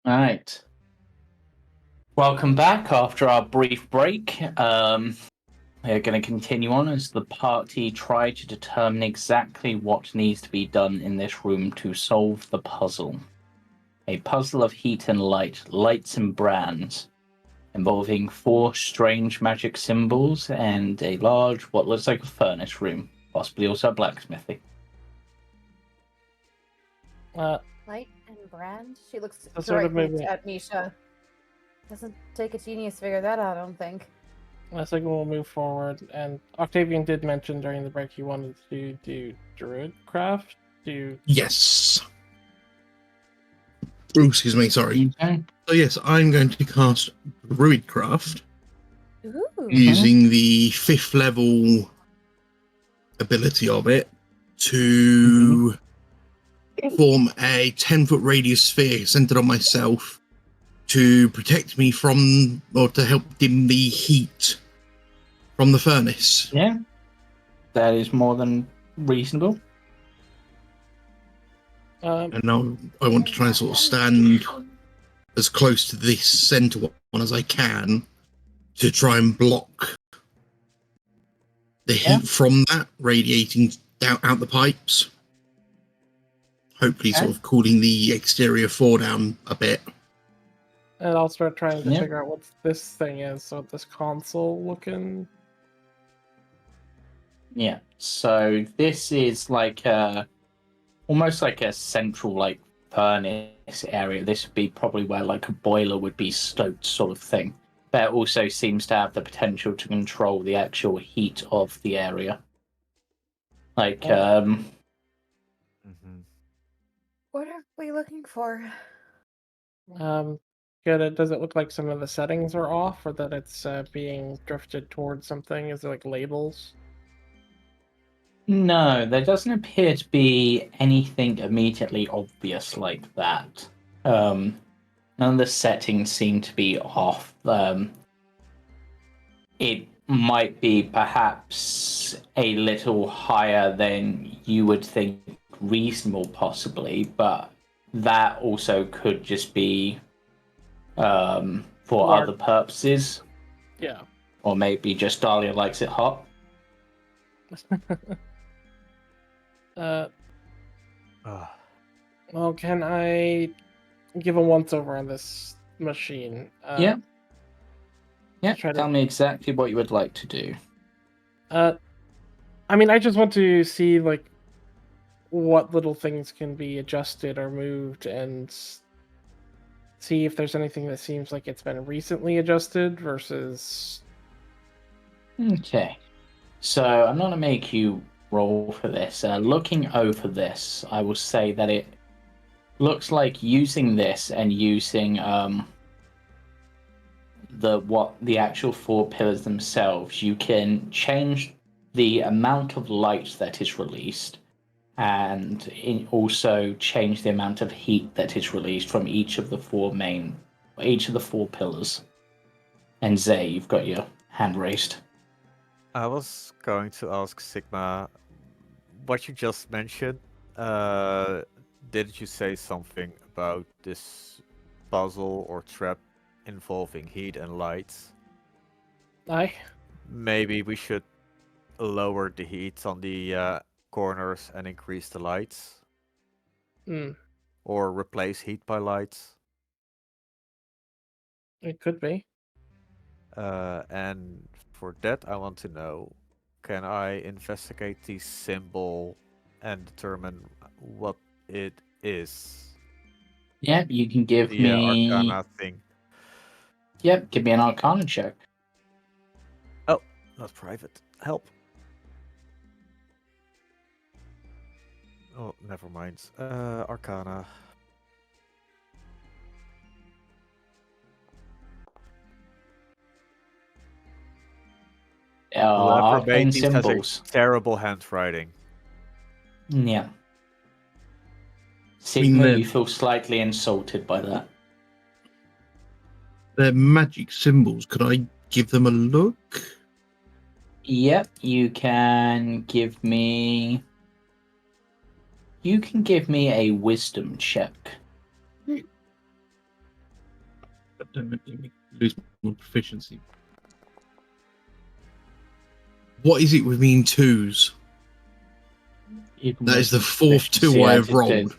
All right. Welcome back after our brief break. We're going to continue on as the party try to determine exactly what needs to be done in this room to solve the puzzle. A puzzle of heat and light, lights and brands, involving 4 strange magic symbols and a large, what looks like a furnace room, possibly also a blacksmithy. Light and brand? She looks That's sort of directly maybe- at Misha. Doesn't take a genius to figure that out, I don't think. I think we'll move forward. And Octavian did mention during the break he wanted to do druidcraft. Yes. Oh, excuse me, sorry. Okay. So yes, I'm going to cast Druidcraft Ooh. using the 5th level ability of it to form a 10-foot radius sphere centered on myself to protect me from, or to help dim the heat from the furnace. Yeah. That is more than reasonable. And now I want to try and sort of stand as close to this center one as I can to try and block the heat from that radiating down out the pipes. Hopefully, sort of cooling the exterior floor down a bit. And I'll start trying to figure out what this thing is. So this console looking. Yeah. So this is like almost like a central like furnace area. This would be probably where like a boiler would be stoked, sort of thing. But it also seems to have the potential to control the actual heat of the area. Like What are we looking for? Good. Does it look like some of the settings are off, or that it's being drifted towards something? Is it like labels? No, there doesn't appear to be anything immediately obvious like that. None of the settings seem to be off. It might be perhaps a little higher than you would think reasonable, possibly, but that also could just be for other purposes. Yeah. Or maybe just Dahlia likes it hot. Well, can I give a once over on this machine? Yeah. Tell me exactly what you would like to do. I mean, I just want to see like what little things can be adjusted or moved, and see if there's anything that seems like it's been recently adjusted versus. Okay. So I'm not going to make you roll for this. Looking over this, I will say that it looks like using this and using the actual 4 pillars themselves, you can change the amount of light that is released, and also change the amount of heat that is released from each of the 4 pillars. And Zay, you've got your hand raised. I was going to ask Sigma, what you just mentioned, did you say something about this puzzle or trap involving heat and lights? Aye. Maybe we should lower the heat on the corners and increase the lights? Or replace heat by lights? It could be. And for that, I want to know, can I investigate the symbol and determine what it is? Yeah, you can give the me Arcana thing. Yep, give me an Arcana check. Oh, not private. Help. Oh, never mind. Arcana. Arcane symbols. Has a terrible handwriting. Yeah. Sigma, you feel slightly insulted by that. They're magic symbols. Could I give them a look? Yep, you can give me... You can give me a wisdom check. but don't make me lose my proficiency. What is it with me in twos? Even That with is the fourth proficiency, two I I have just rolled. did.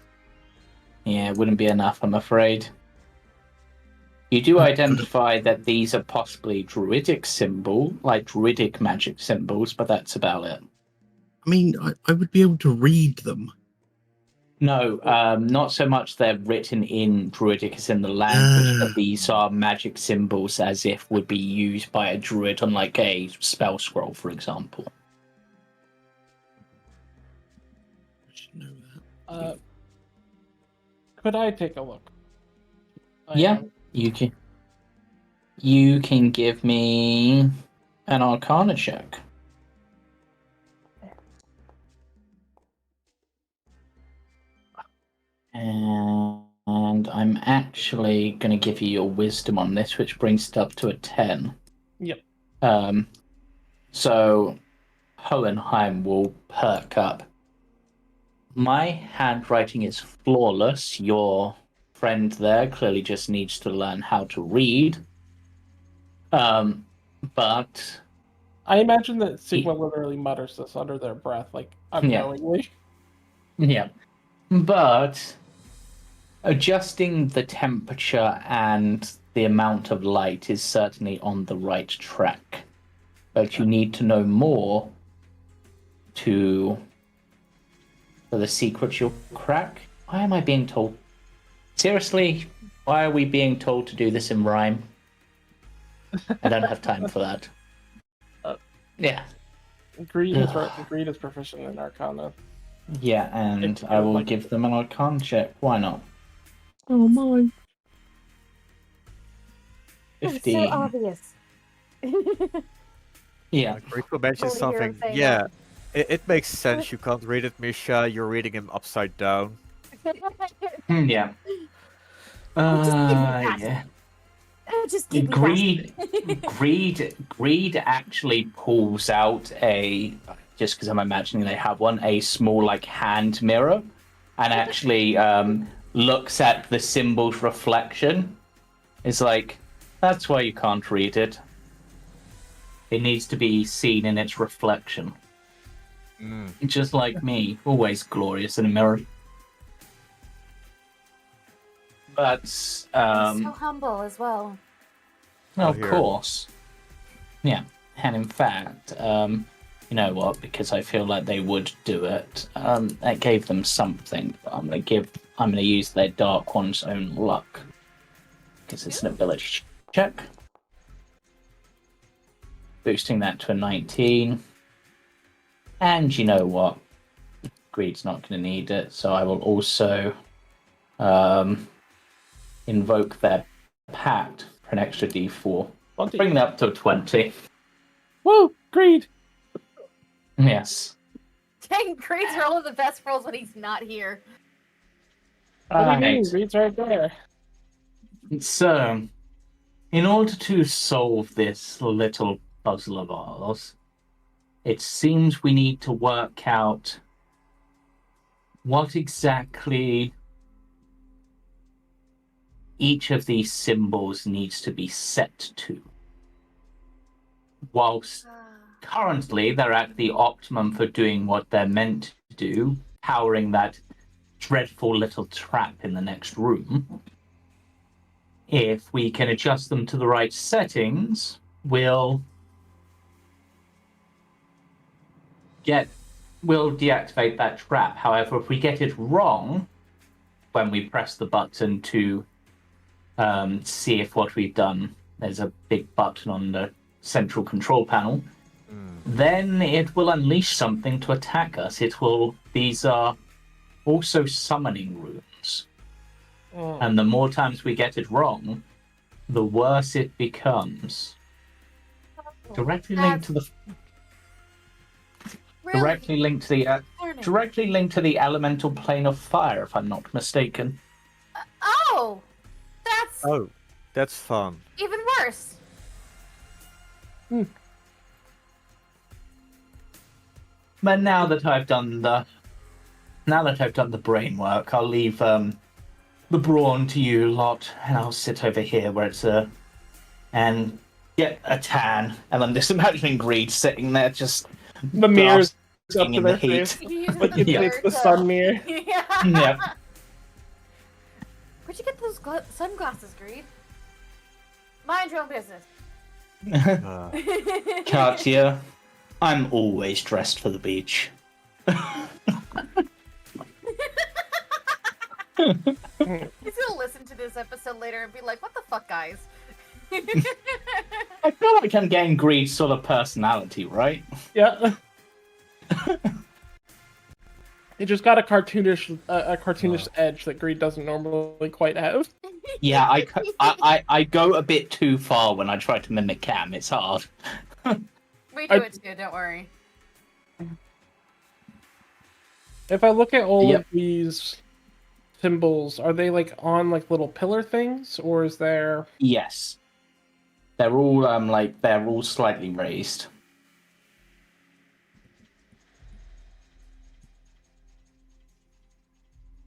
Yeah, it wouldn't be enough, I'm afraid. You do identify that these are possibly druidic druidic magic symbols, but that's about it. I mean, I would be able to read them. No, not so much they're written in druidic as in the language, but these are magic symbols as if would be used by a druid on like a spell scroll, for example. I should know that. Could I take a look? Yeah, you can. You can give me an Arcana check. And I'm actually going to give you your wisdom on this, which brings it up to a 10. Yep. So Hohenheim will perk up. My handwriting is flawless. Your friend there clearly just needs to learn how to read. But I imagine that Sigma literally mutters this under their breath, like unknowingly. Yeah. But adjusting the temperature and the amount of light is certainly on the right track. But you need to know more for the secret you'll crack. Why am I being told? Seriously, why are we being told to do this in rhyme? I don't have time for that. Yeah. Greed is proficient in Arcana. Yeah, and I will give them an Arcana check. Why not? Oh my. 15. It's so obvious. Yeah. Rico mentioned Totally hear him something. saying Yeah, it makes sense. You can't read it, Misha. You're reading him upside down. Yeah. just give me that. Yeah. Just give me Greed actually pulls out just because I'm imagining they have one, a small like hand mirror, and actually looks at the symbol's reflection. It's like, that's why you can't read it. It needs to be seen in its reflection. Just like me, always glorious in a mirror. But so humble as well. of course. Yeah. And in fact, you know what, because I feel like they would do it, that gave them something. I'm gonna use their Dark One's own luck. Because it's an ability check. Boosting that to a 19. And you know what? Greed's not going to need it, so I will also invoke their pact for an extra d4. I'll bring that up to a 20. Woo! Greed! Yes. Dang, Greed's rolling the best rolls when he's not here. What do you mean? Right. Greed's right there. So, in order to solve this little puzzle of ours, it seems we need to work out what exactly each of these symbols needs to be set to. Whilst currently they're at the optimum for doing what they're meant to do, powering that dreadful little trap in the next room. If we can adjust them to the right settings, we'll deactivate that trap. However, if we get it wrong when we press the button to see if what we've done, there's a big button on the central control panel, then it will unleash something to attack us. These are also summoning runes. And the more times we get it wrong, the worse it becomes. Directly linked to the elemental plane of fire, if I'm not mistaken. That's fun. Even worse. But now that I've done the brain work, I'll leave the brawn to you lot, and I'll sit over here where it's and get a tan. And I'm just imagining Greed sitting there, just The mirrors up basking to in the their heat. face. You use Like the it's mirror the to- sun mirror. Yeah. Yeah. Where'd you get those sunglasses, Greed? Mind your own business. Uh, Katia, I'm always dressed for the beach. He's gonna listen to this episode later and be like, "What the fuck, guys?" I feel like I'm getting Greed's sort of personality, right? Yeah. It just got a cartoonish edge that Greed doesn't normally quite have. Yeah, I go a bit too far when I try to mimic Cam. It's hard. We do it too. Don't worry. If I look at all Yep. of these symbols, are they like on like little pillar things, or is there? Yes, they're all they're all slightly raised.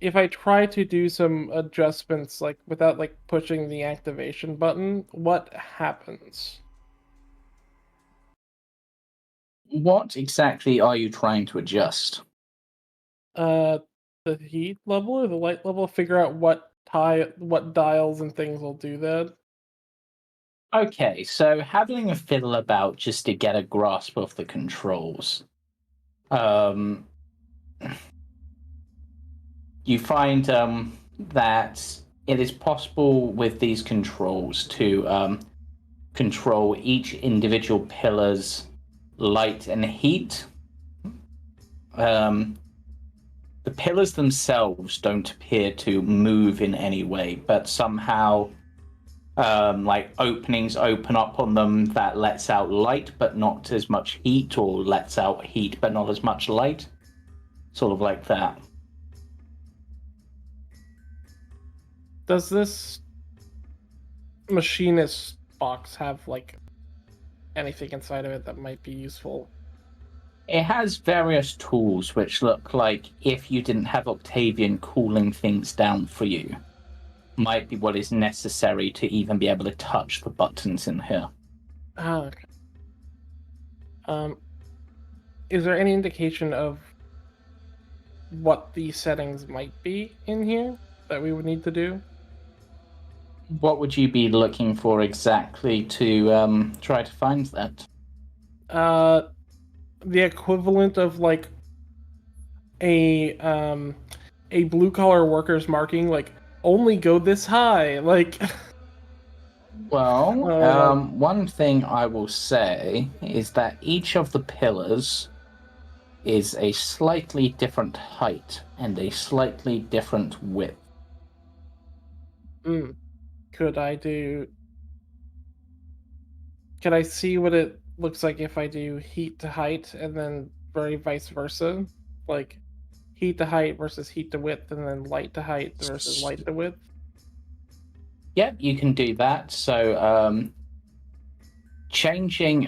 If I try to do some adjustments, like without like pushing the activation button, what happens? What exactly are you trying to adjust? The heat level or the light level? Figure out what dials and things will do that. Okay, so having a fiddle about just to get a grasp of the controls. You find that it is possible with these controls to control each individual pillar's light and heat. The pillars themselves don't appear to move in any way, but somehow like openings open up on them that lets out light but not as much heat, or lets out heat but not as much light. Sort of like that. Does this machinist box have like anything inside of it that might be useful? It has various tools which look like, if you didn't have Octavian cooling things down for you, might be what is necessary to even be able to touch the buttons in here. Ah, okay. Is there any indication of what the settings might be in here that we would need to do? What would you be looking for exactly to try to find that? The equivalent of like a blue collar worker's marking, like only go this high, like. Well, Uh, one thing I will say is that each of the pillars is a slightly different height and a slightly different width. Could I see what it looks like if I do heat to height and then vice versa? Like heat to height versus heat to width, and then light to height versus light to width? Yep, you can do that. So, changing,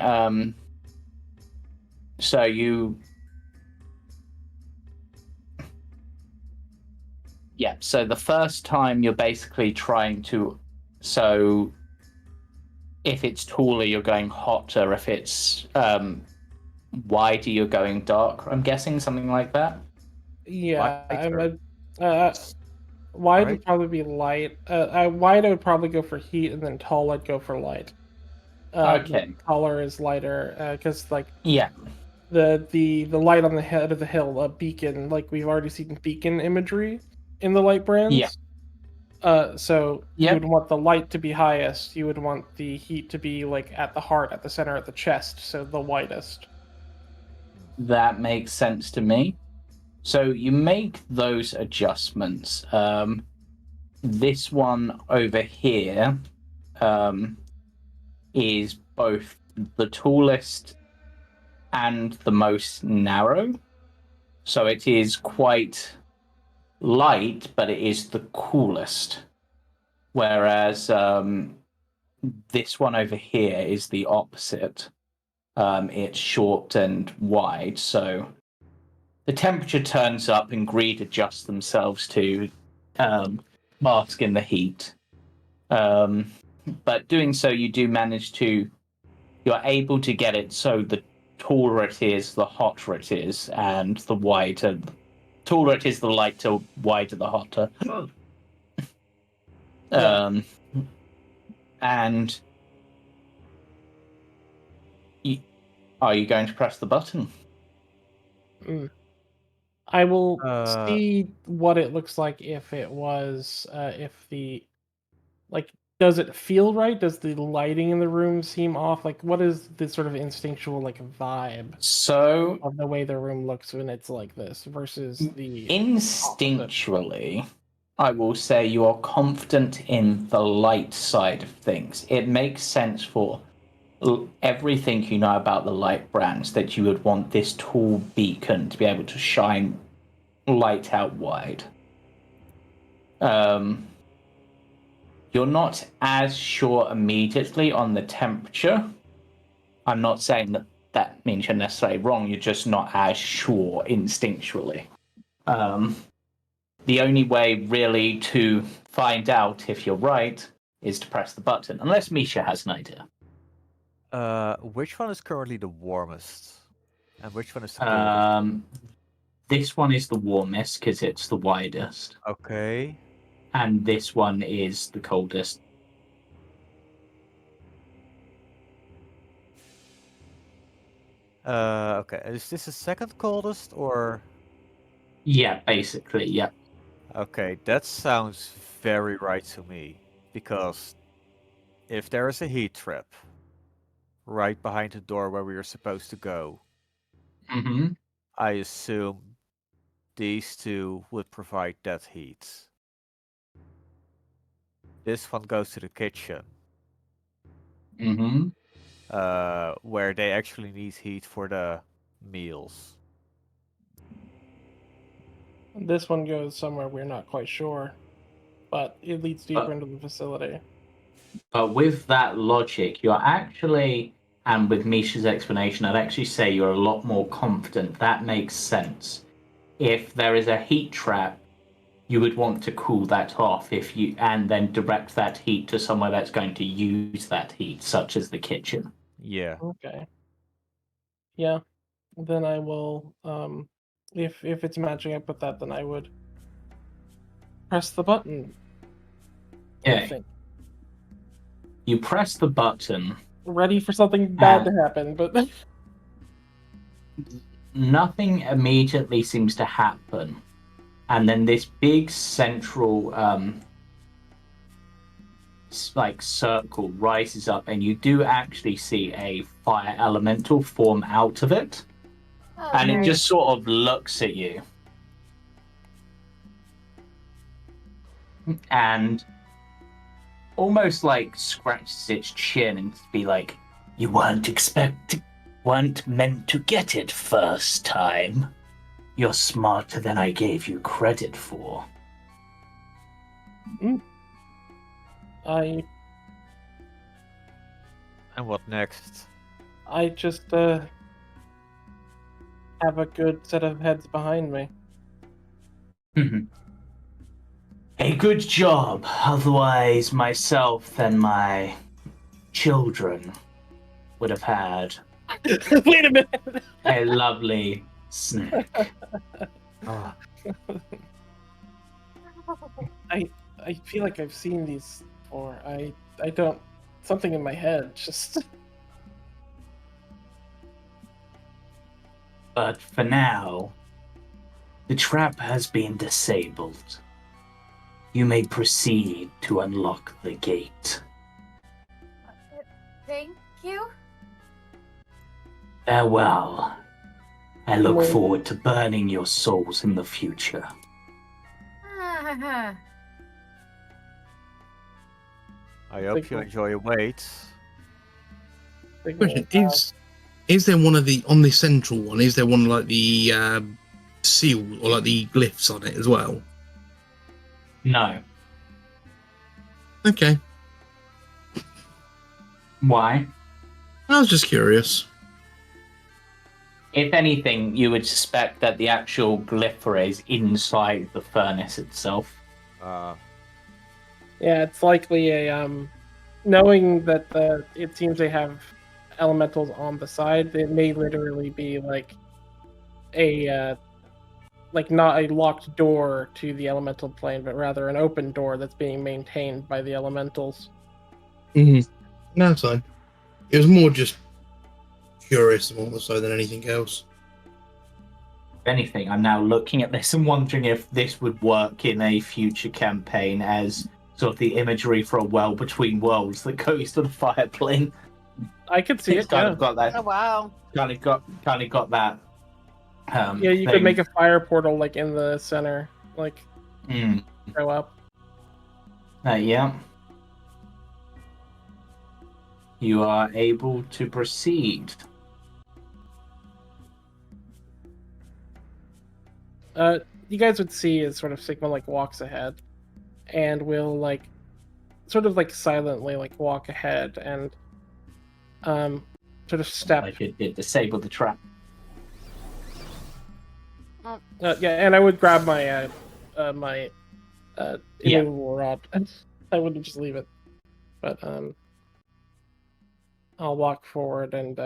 so you, yeah, so the first time you're basically trying to, so if it's taller, you're going hotter. If it's wider, you're going dark. I'm guessing something like that. Yeah, Lighter. wide Right. would probably be light. Wide I would probably go for heat, and then tall I'd go for light. Okay. Taller is lighter, because like Yeah. the light on the head of the hill, a beacon, like we've already seen beacon imagery in the light brands. So you Yep. would want the light to be highest. You would want the heat to be like at the heart, at the center, at the chest, so the widest. That makes sense to me. So you make those adjustments. This one over here is both the tallest and the most narrow. So it is quite light, but it is the coolest. Whereas this one over here is the opposite. It's short and wide, so the temperature turns up and Greed adjusts themselves to bask in the heat. But doing so, you do manage to. You're able to get it so the taller it is, the hotter it is, and the wider. Taller it is, the lighter, wider, the hotter. Yeah. And are you going to press the button? I will Uh, see what it looks like if it was, if the, like, does it feel right? Does the lighting in the room seem off? Like, what is the sort of instinctual, like, vibe So, of the way the room looks when it's like this versus the instinctually, I will say you are confident in the light side of things. It makes sense for everything you know about the light brands that you would want this tall beacon to be able to shine light out wide. You're not as sure immediately on the temperature. I'm not saying that that means you're necessarily wrong. You're just not as sure instinctually. The only way really to find out if you're right is to press the button, unless Misha has an idea. which one is currently the warmest? And which one is the coldest? This one is the warmest because it's the widest, Okay. and this one is the coldest. Okay. Is this the second coldest or? Yeah, basically, yeah. Okay, that sounds very right to me. Because if there is a heat trap right behind the door where we are supposed to go, Mm-hmm. I assume these two would provide that heat. This one goes to the kitchen, Mm-hmm. where they actually need heat for the meals. This one goes somewhere we're not quite sure, but it leads deeper into the facility. But with that logic, you're actually, and with Misha's explanation, I'd actually say you're a lot more confident. That makes sense. If there is a heat trap, you would want to cool that off and then direct that heat to somewhere that's going to use that heat, such as the kitchen. Yeah. Okay. Yeah. Then I will, if it's matching up with that, then I would press the button. I Okay. think. You press the button. Ready for something bad to happen, but Nothing immediately seems to happen. And then this big central circle rises up, and you do actually see a fire elemental form out of it. And it just sort of looks at you. And almost like scratches its chin and be like, "You weren't meant to get it first time. You're smarter than I gave you credit for." I And what next? just have a good set of heads behind me. A good job. Otherwise, myself and my children would have had Wait a minute. a lovely snack. Oh, I feel like I've seen these before. I don't, something in my head just But for now, the trap has been disabled. You may proceed to unlock the gate. Thank you. Farewell. I look Well- forward to burning your souls in the future. I hope you enjoy your wait. Question is there one of the on the central one? Is there one like the seal or like the glyphs on it as well? No. Okay, Why? I was just curious. If anything, you would suspect that the actual glyphor is inside the furnace itself. Yeah, it's likely a knowing that it seems they have elementals on the side. It may literally be like a like not a locked door to the elemental plane, but rather an open door that's being maintained by the elementals. No, that's fine. It was more just curious more so than anything else. If anything, I'm now looking at this and wondering if this would work in a future campaign as sort of the imagery for a well between worlds that goes to the fire plane. I could see It's it. kind Yeah, of got that. Oh wow. Kind of got that. yeah. You could thing. make a fire portal like in the center, like Mm. go up. Yeah. You are able to proceed. You guys would see as sort of Sigma like walks ahead, and will like sort of like silently like walk ahead and sort of step. Like it did disable the trap. Yeah, and I would grab my my Yeah. immovable rod. I wouldn't just leave it, but I'll walk forward and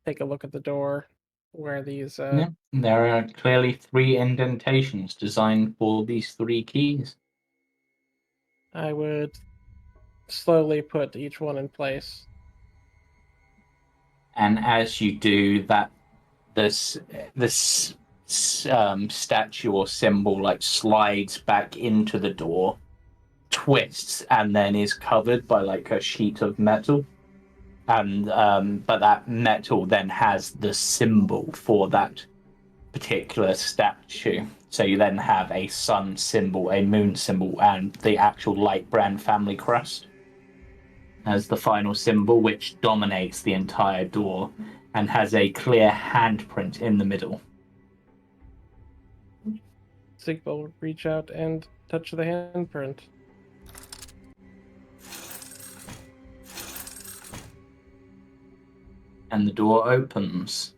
take a look at the door where these. Yeah. There are clearly 3 indentations designed for these 3 keys. I would slowly put each one in place. And as you do that, this statue or symbol like slides back into the door, twists, and then is covered by like a sheet of metal. And but that metal then has the symbol for that particular statue. So you then have a sun symbol, a moon symbol, and the actual light brand family crest as the final symbol, which dominates the entire door and has a clear handprint in the middle. Sigma would reach out and touch the handprint. And the door opens.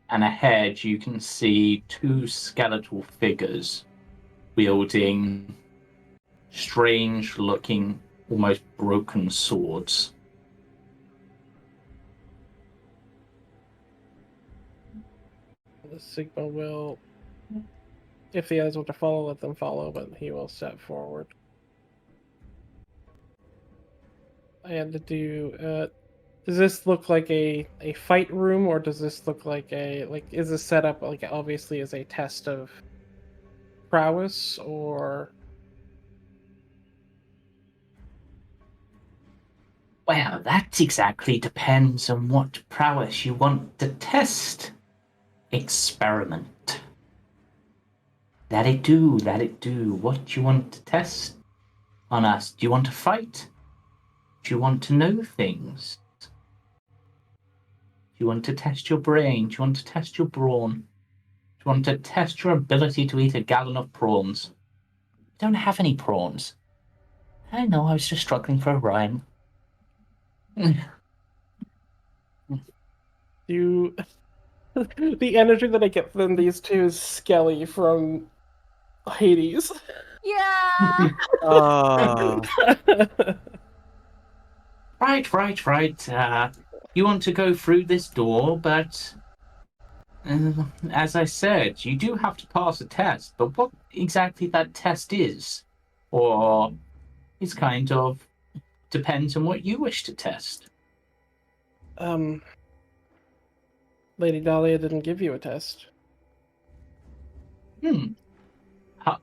And ahead you can see 2 skeletal figures wielding strange looking, almost broken swords. The Sigma will, if the others want to follow, let them follow, but he will step forward. I had to do. Does this look like a fight room, or does this look like is this set up like obviously as a test of prowess, or? Well, that exactly depends on what prowess you want to test. Experiment. That it do. What do you want to test on us? Do you want to fight? Do you want to know things? Do you want to test your brain? Do you want to test your brawn? Do you want to test your ability to eat a gallon of prawns? I don't have any prawns. I know, I was just struggling for a rhyme. You, the energy that I get from these two is Skelly from Hades. Yeah. Right. You want to go through this door, but as I said, you do have to pass a test. But what exactly that test is, or is kind of depends on what you wish to test. Lady Dahlia didn't give you a test.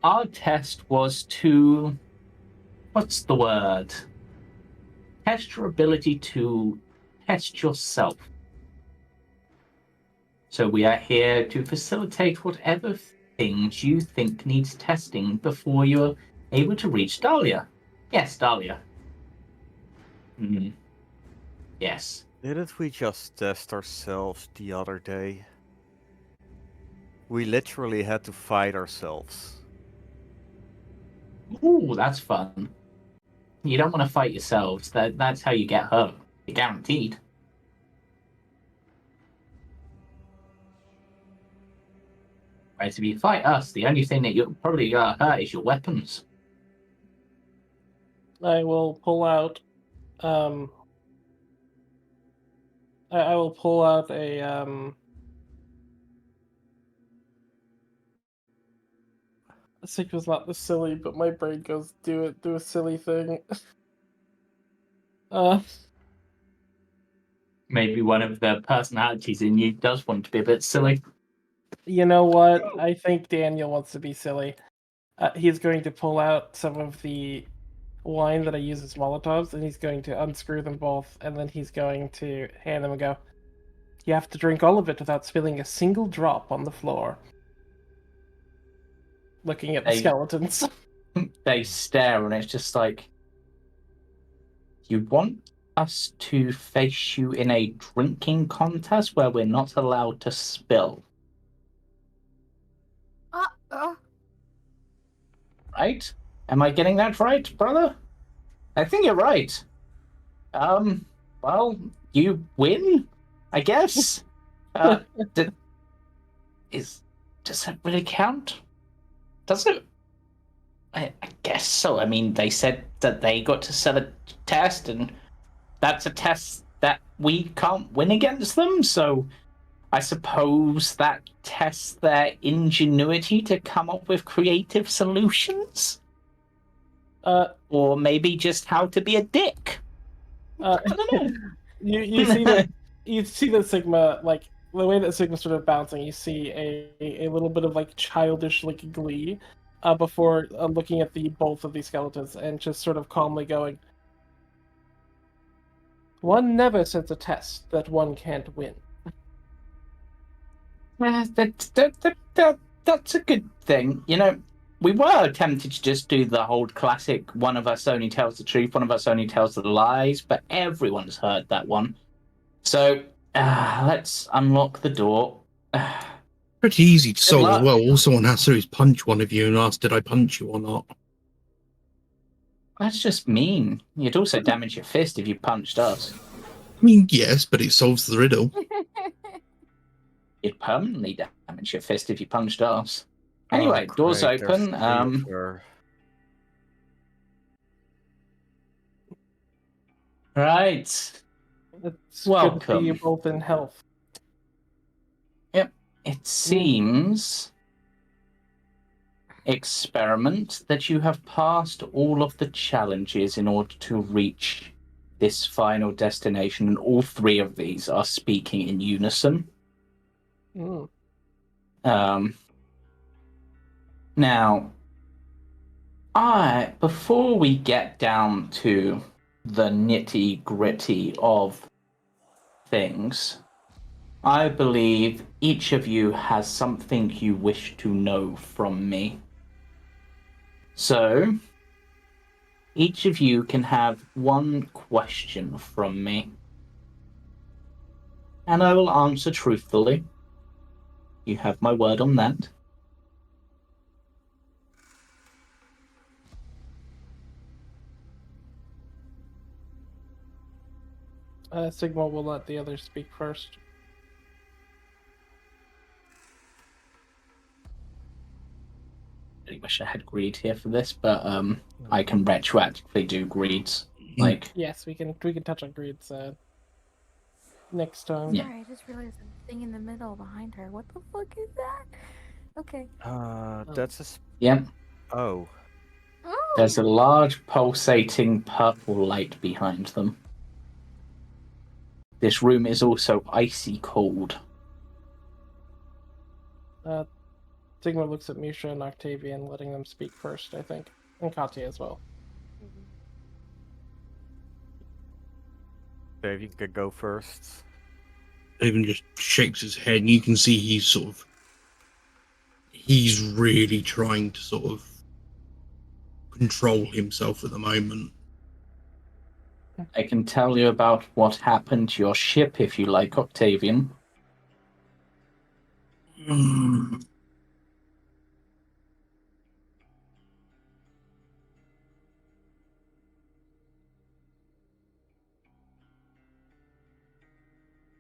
Our test was to, what's the word? Test your ability to test yourself. So we are here to facilitate whatever things you think needs testing before you're able to reach Dahlia. Yes, Dahlia. Yes. Didn't we just test ourselves the other day? We literally had to fight ourselves. Ooh, that's fun. You don't want to fight yourselves. That's how you get hurt. You're guaranteed. Whereas if you fight us, the only thing that you're probably gonna hurt is your weapons. I will pull out. I will pull out a. Sigma's not this silly, but my brain goes do a silly thing. Maybe one of the personalities in you does want to be a bit silly. You know what? I think Daniel wants to be silly. He's going to pull out some of the wine that I use as Molotovs, and he's going to unscrew them both, and then he's going to hand them and go, "You have to drink all of it without spilling a single drop on the floor." Looking at the skeletons. They stare, and it's just like, you want us to face you in a drinking contest where we're not allowed to spill, right? Am I getting that right, brother? I think you're right. Well, you win, I guess. Does that really count? Does it? I guess so. I mean, they said that they got to sell a test, and that's a test that we can't win against them, so I suppose that tests their ingenuity to come up with creative solutions? Or maybe just how to be a dick. I don't know. You see that Sigma, like the way that Sigma's sort of bouncing, you see a little bit of like childish like glee before looking at both of these skeletons and just sort of calmly going, "One never sets a test that one can't win." That's a good thing. You know, we were tempted to just do the whole classic one of us only tells the truth, one of us only tells the lies, but everyone's heard that one. So let's unlock the door. Pretty easy to solve as luck. well. All someone has to do is punch one of you and ask, did I punch you or not? That's just mean. You'd also damage your fist if you punched us. I mean, yes, but it solves the riddle. You'd permanently damage your fist if you punched us. Anyway, doors open. Right. It's Welcome. good to see you both in health. Yep. It seems, experiment, that you have passed all of the challenges in order to reach this final destination, and all three of these are speaking in unison. Now, before we get down to the nitty-gritty of things, I believe each of you has something you wish to know from me. So, each of you can have one question from me, and I will answer truthfully. You have my word on that. Sigma will let the others speak first. I really wish I had greed here for this, but I can retroactively do greeds. Like, yes, we can touch on greeds next time. Yeah. Sorry, I just realized the thing in the middle behind her. What the fuck is that? Okay. That's a. Yep. Oh. There's a large pulsating purple light behind them. This room is also icy cold. Sigma looks at Misha and Octavian, letting them speak first, I think. And Katia as well. Dave, you can go first. Even just shakes his head, and you can see he's really trying to sort of control himself at the moment. I can tell you about what happened to your ship if you like, Octavian.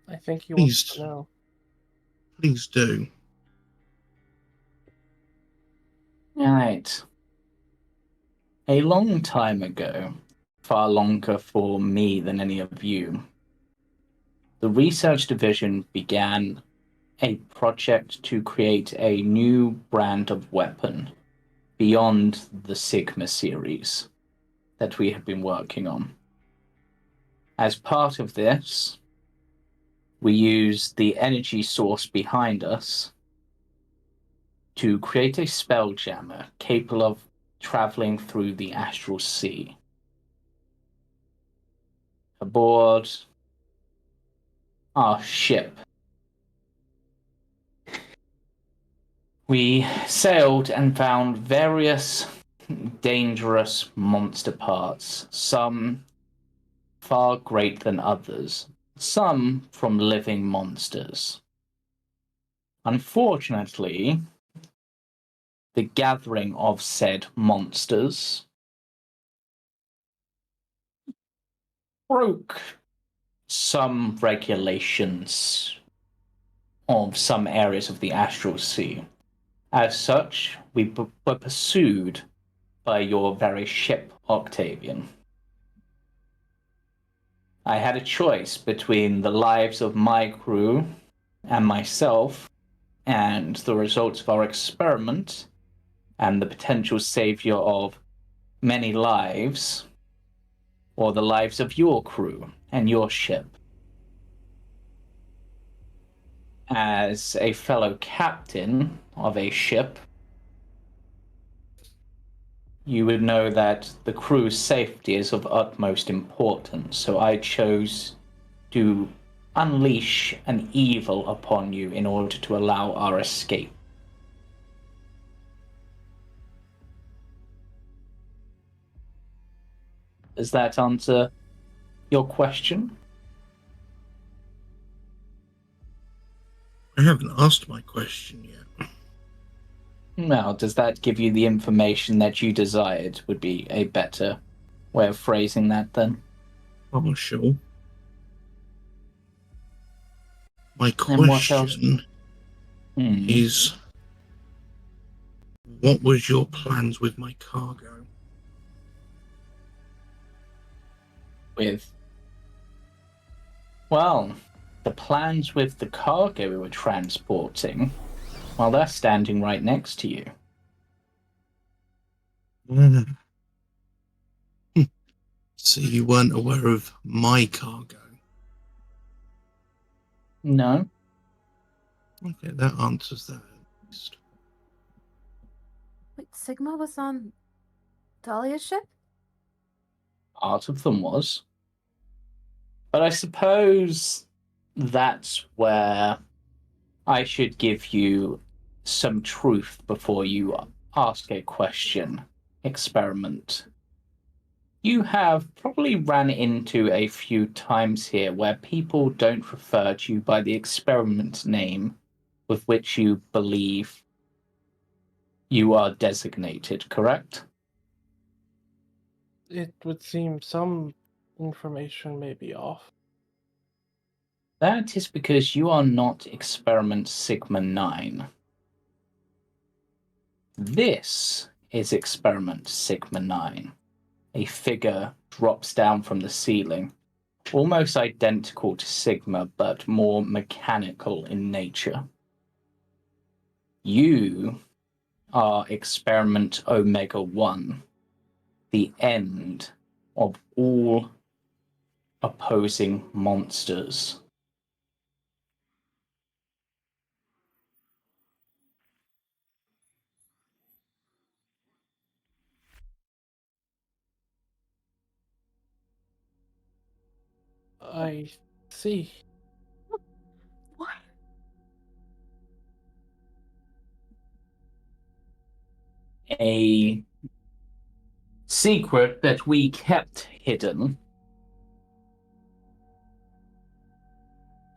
I think he wants to know. Please do. Right. A long time ago, far longer for me than any of you, the research division began a project to create a new brand of weapon beyond the Sigma series that we have been working on. As part of this, we used the energy source behind us to create a spelljammer capable of traveling through the astral sea. Aboard our ship, we sailed and found various dangerous monster parts, some far greater than others, some from living monsters. Unfortunately, the gathering of said monsters broke some regulations of some areas of the astral sea. As such, we were pursued by your very ship, Octavian. I had a choice between the lives of my crew and myself and the results of our experiment and the potential savior of many lives, or the lives of your crew and your ship. As a fellow captain of a ship, you would know that the crew's safety is of utmost importance, so I chose to unleash an evil upon you in order to allow our escape. Does that answer your question? I haven't asked my question yet. Now, does that give you the information that you desired, would be a better way of phrasing that then? Oh, sure. My And what else? question is, what was your plans with my cargo? Well, the plans with the cargo we were transporting, well, they're standing right next to you. So you weren't aware of my cargo? No. Okay, that answers that at least. Wait, Sigma was on Dahlia's ship? Part of them was. But I suppose that's where I should give you some truth before you ask a question. Experiment. You have probably ran into a few times here where people don't refer to you by the experiment name with which you believe you are designated, correct? It would seem some information may be off. That is because you are not Experiment Sigma 9. This is Experiment Sigma 9. A figure drops down from the ceiling, almost identical to Sigma, but more mechanical in nature. You are Experiment Omega 1, the end of all opposing monsters. I see. What? A secret that we kept hidden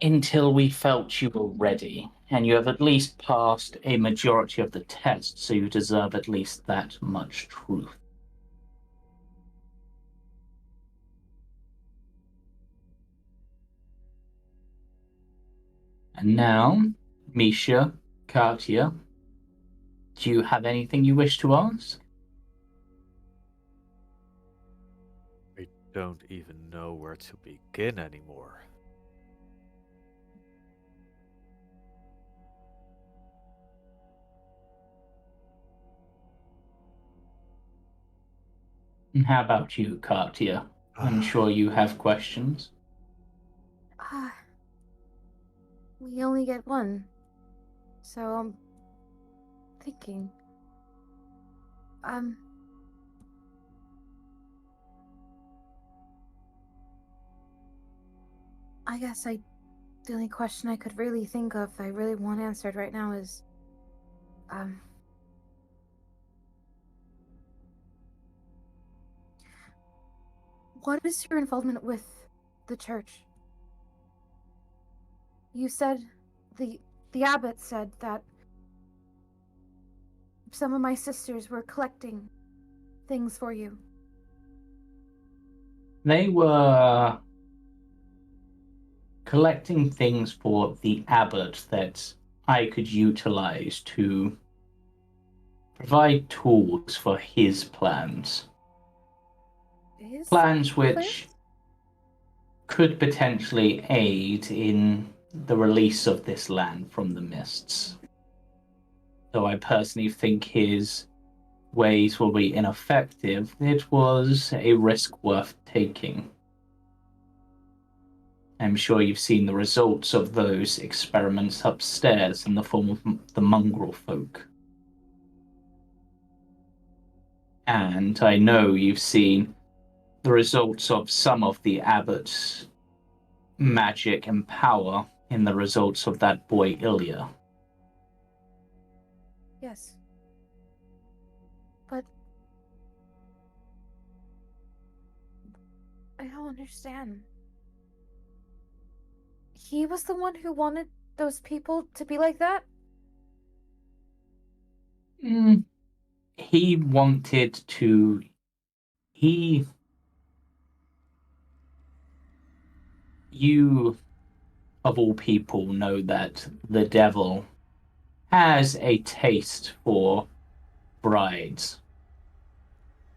until we felt you were ready, and you have at least passed a majority of the tests, so you deserve at least that much truth. And now, Misha, Katia, Do you have anything you wish to ask? I don't even know where to begin anymore. And how about you, Katia? I'm sure you have questions. We only get one. So I'm thinking. I guess the only question I could really think of I really want answered right now is, what is your involvement with the church? You said, the abbot said that some of my sisters were collecting things for you. They were collecting things for the abbot that I could utilize to provide tools for his plans. Plans which could potentially aid in the release of this land from the mists. Though I personally think his ways will be ineffective, it was a risk worth taking. I'm sure you've seen the results of those experiments upstairs in the form of the mongrel folk. And I know you've seen the results of some of the abbot's magic and power in the results of that boy Ilya. Yes. But I don't understand. He was the one who wanted those people to be like that? He wanted to... You, of all people, know that the devil has a taste for brides.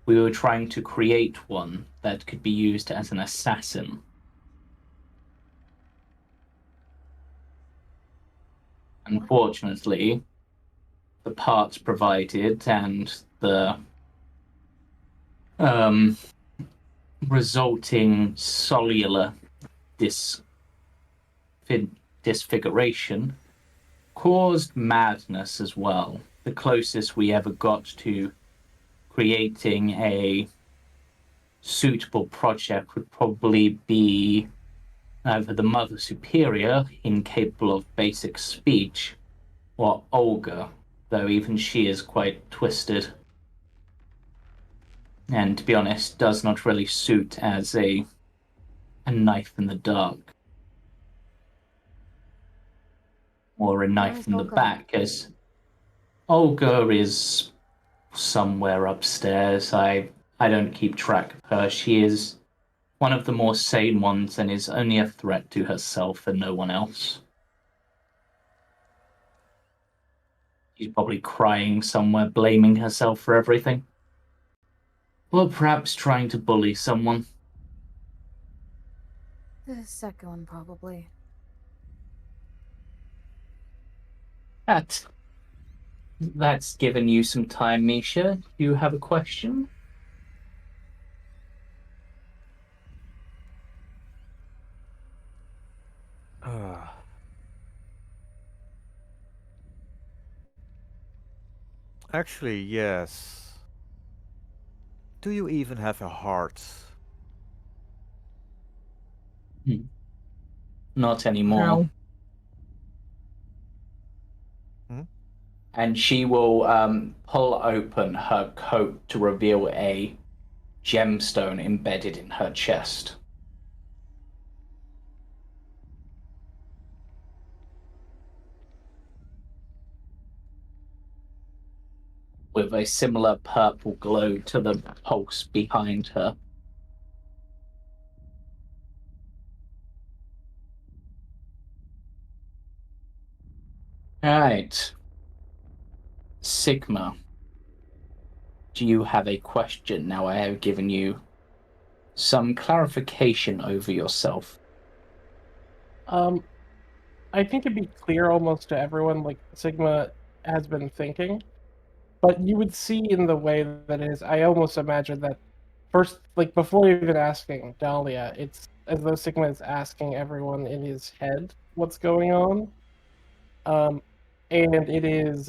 We were trying to create one that could be used as an assassin. Unfortunately, the parts provided and the resulting cellular disfiguration caused madness as well. The closest we ever got to creating a suitable project would probably be either the Mother Superior, incapable of basic speech, or Olga, though even she is quite twisted. And to be honest, does not really suit as a knife in the dark. Or a knife in the back, as Olga is somewhere upstairs. I don't keep track of her. She is one of the more sane ones and is only a threat to herself and no one else. She's probably crying somewhere, blaming herself for everything. Or perhaps trying to bully someone. The second one, probably. That's given you some time, Misha. Do you have a question? Actually, yes. Do you even have a heart? Not anymore. Hmm? And she will pull open her coat to reveal a gemstone embedded in her chest. With a similar purple glow to the pulse behind her. Right. Sigma, do you have a question? Now I have given you some clarification over yourself. I think it'd be clear almost to everyone, like Sigma has been thinking, but you would see in the way that it is, I almost imagine that first, like before even asking Dahlia, it's as though Sigma is asking everyone in his head what's going on. And it is,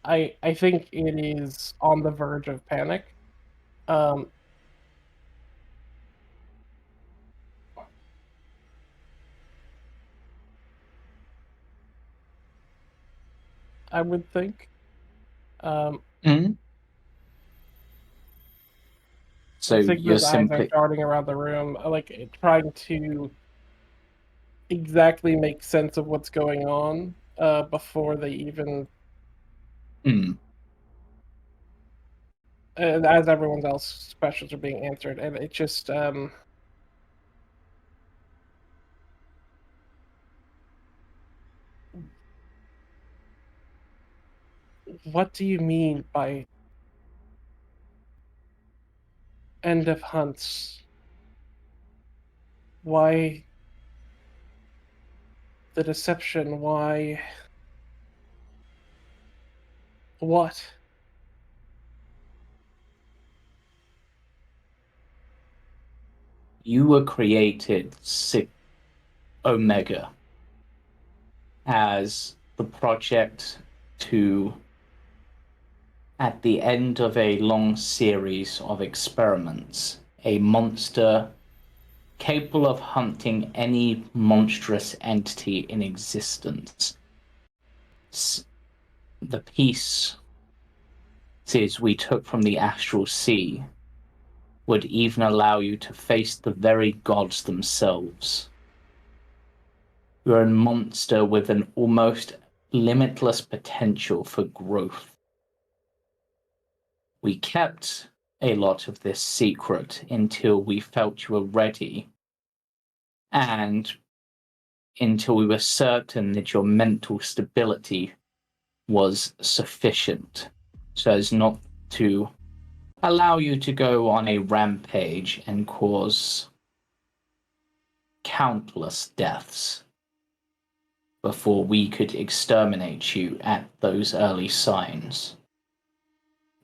I think it is on the verge of panic. I would think. Mm? So you're Sigma's eyes are simply... darting around the room, like trying to exactly make sense of what's going on before they even, Mm. as everyone else's questions are being answered, and it just what do you mean by end of hunts? Why the deception? Why what? You were created, Omega, as the project to, at the end of a long series of experiments, a monster capable of hunting any monstrous entity in existence. The pieces we took from the astral sea would even allow you to face the very gods themselves. You're a monster with an almost limitless potential for growth. We kept a lot of this secret until we felt you were ready, and until we were certain that your mental stability was sufficient so as not to allow you to go on a rampage and cause countless deaths before we could exterminate you at those early signs.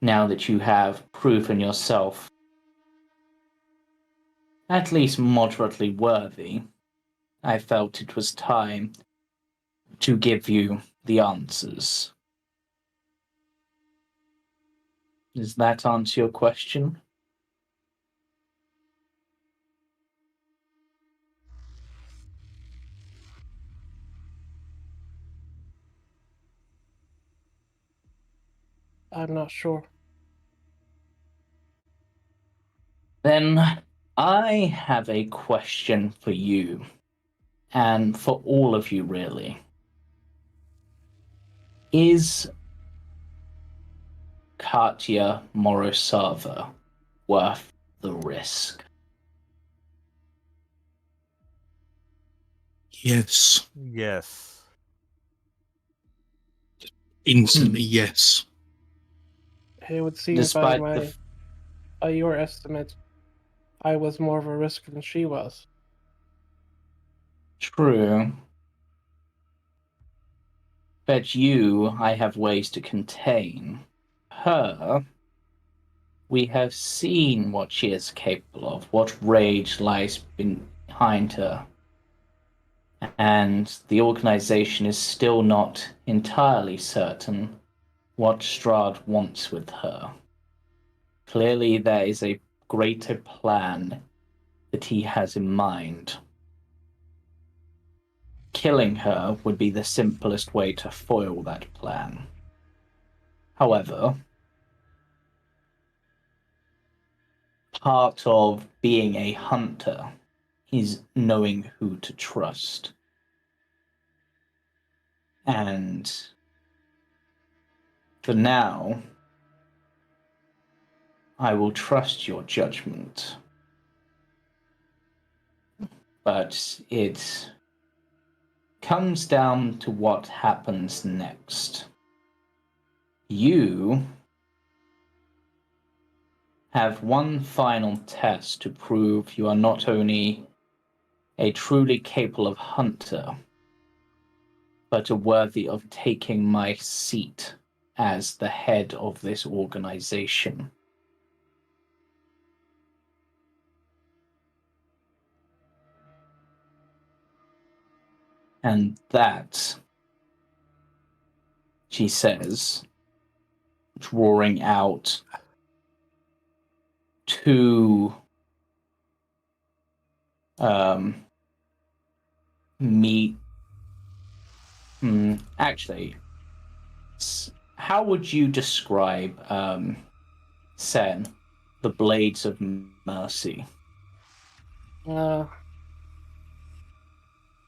Now that you have proven yourself at least moderately worthy, I felt it was time to give you the answers. Does that answer your question? I'm not sure. Then I have a question for you, and for all of you really. Is Katia Morosava worth the risk? Yes. Yes. Instantly, yes. It would seem Despite the by your estimate, I was more of a risk than she was. true, but you, I have ways to contain. Her, we have seen what she is capable of, what rage lies behind her. And the organization is still not entirely certain what Strahd wants with her. Clearly, there is a greater plan that he has in mind. Killing her would be the simplest way to foil that plan. However, part of being a hunter is knowing who to trust. And for now, I will trust your judgment. But it comes down to what happens next. You have one final test to prove you are not only a truly capable hunter, but are worthy of taking my seat as the head of this organization. And that, she says, drawing out two meat. Actually, how would you describe Sen, the Blades of Mercy?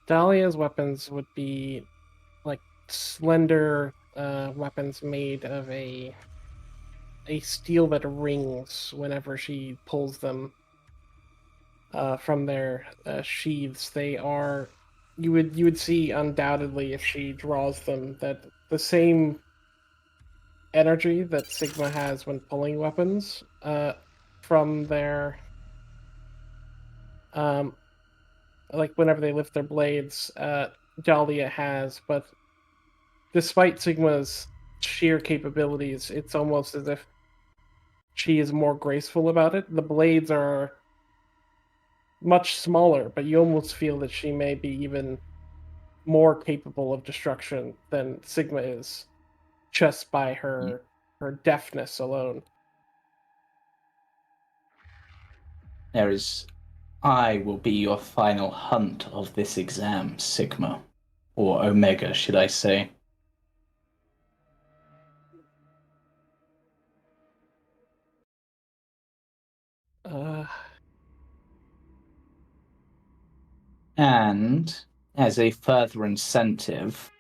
Dahlia's weapons would be like slender weapons made of a steel that rings whenever she pulls them from their sheaths. They are you would see undoubtedly if she draws them that the same energy that Sigma has when pulling weapons from their like whenever they lift their blades, Dahlia has, but despite Sigma's sheer capabilities, it's almost as if she is more graceful about it. The blades are much smaller, but you almost feel that she may be even more capable of destruction than Sigma is, just by her deftness alone. I will be your final hunt of this exam, Sigma. Or Omega, should I say. And, as a further incentive,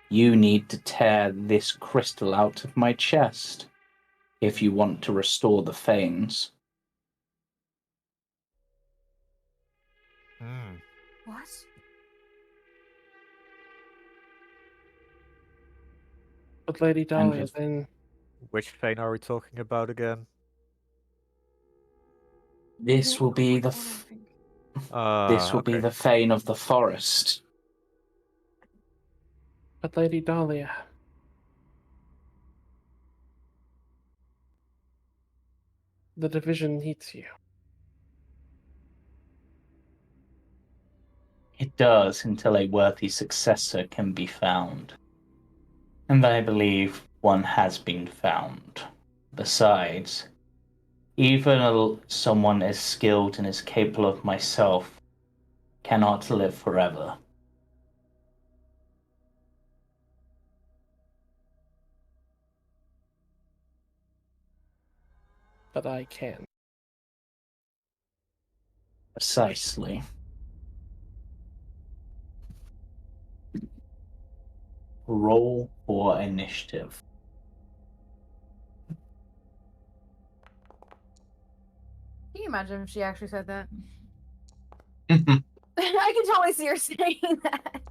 you need to tear this crystal out of my chest if you want to restore the Fanes. What? But Lady Dahlia, then Which Fane are we talking about again? This will be the Okay. the Fane of the Forest. But Lady Dahlia, the division needs you. It does until a worthy successor can be found. And I believe one has been found. Besides, even someone as skilled and as capable of myself cannot live forever. But I can. Precisely. Roll for initiative. Can you imagine if she actually said that? I can totally see her saying that.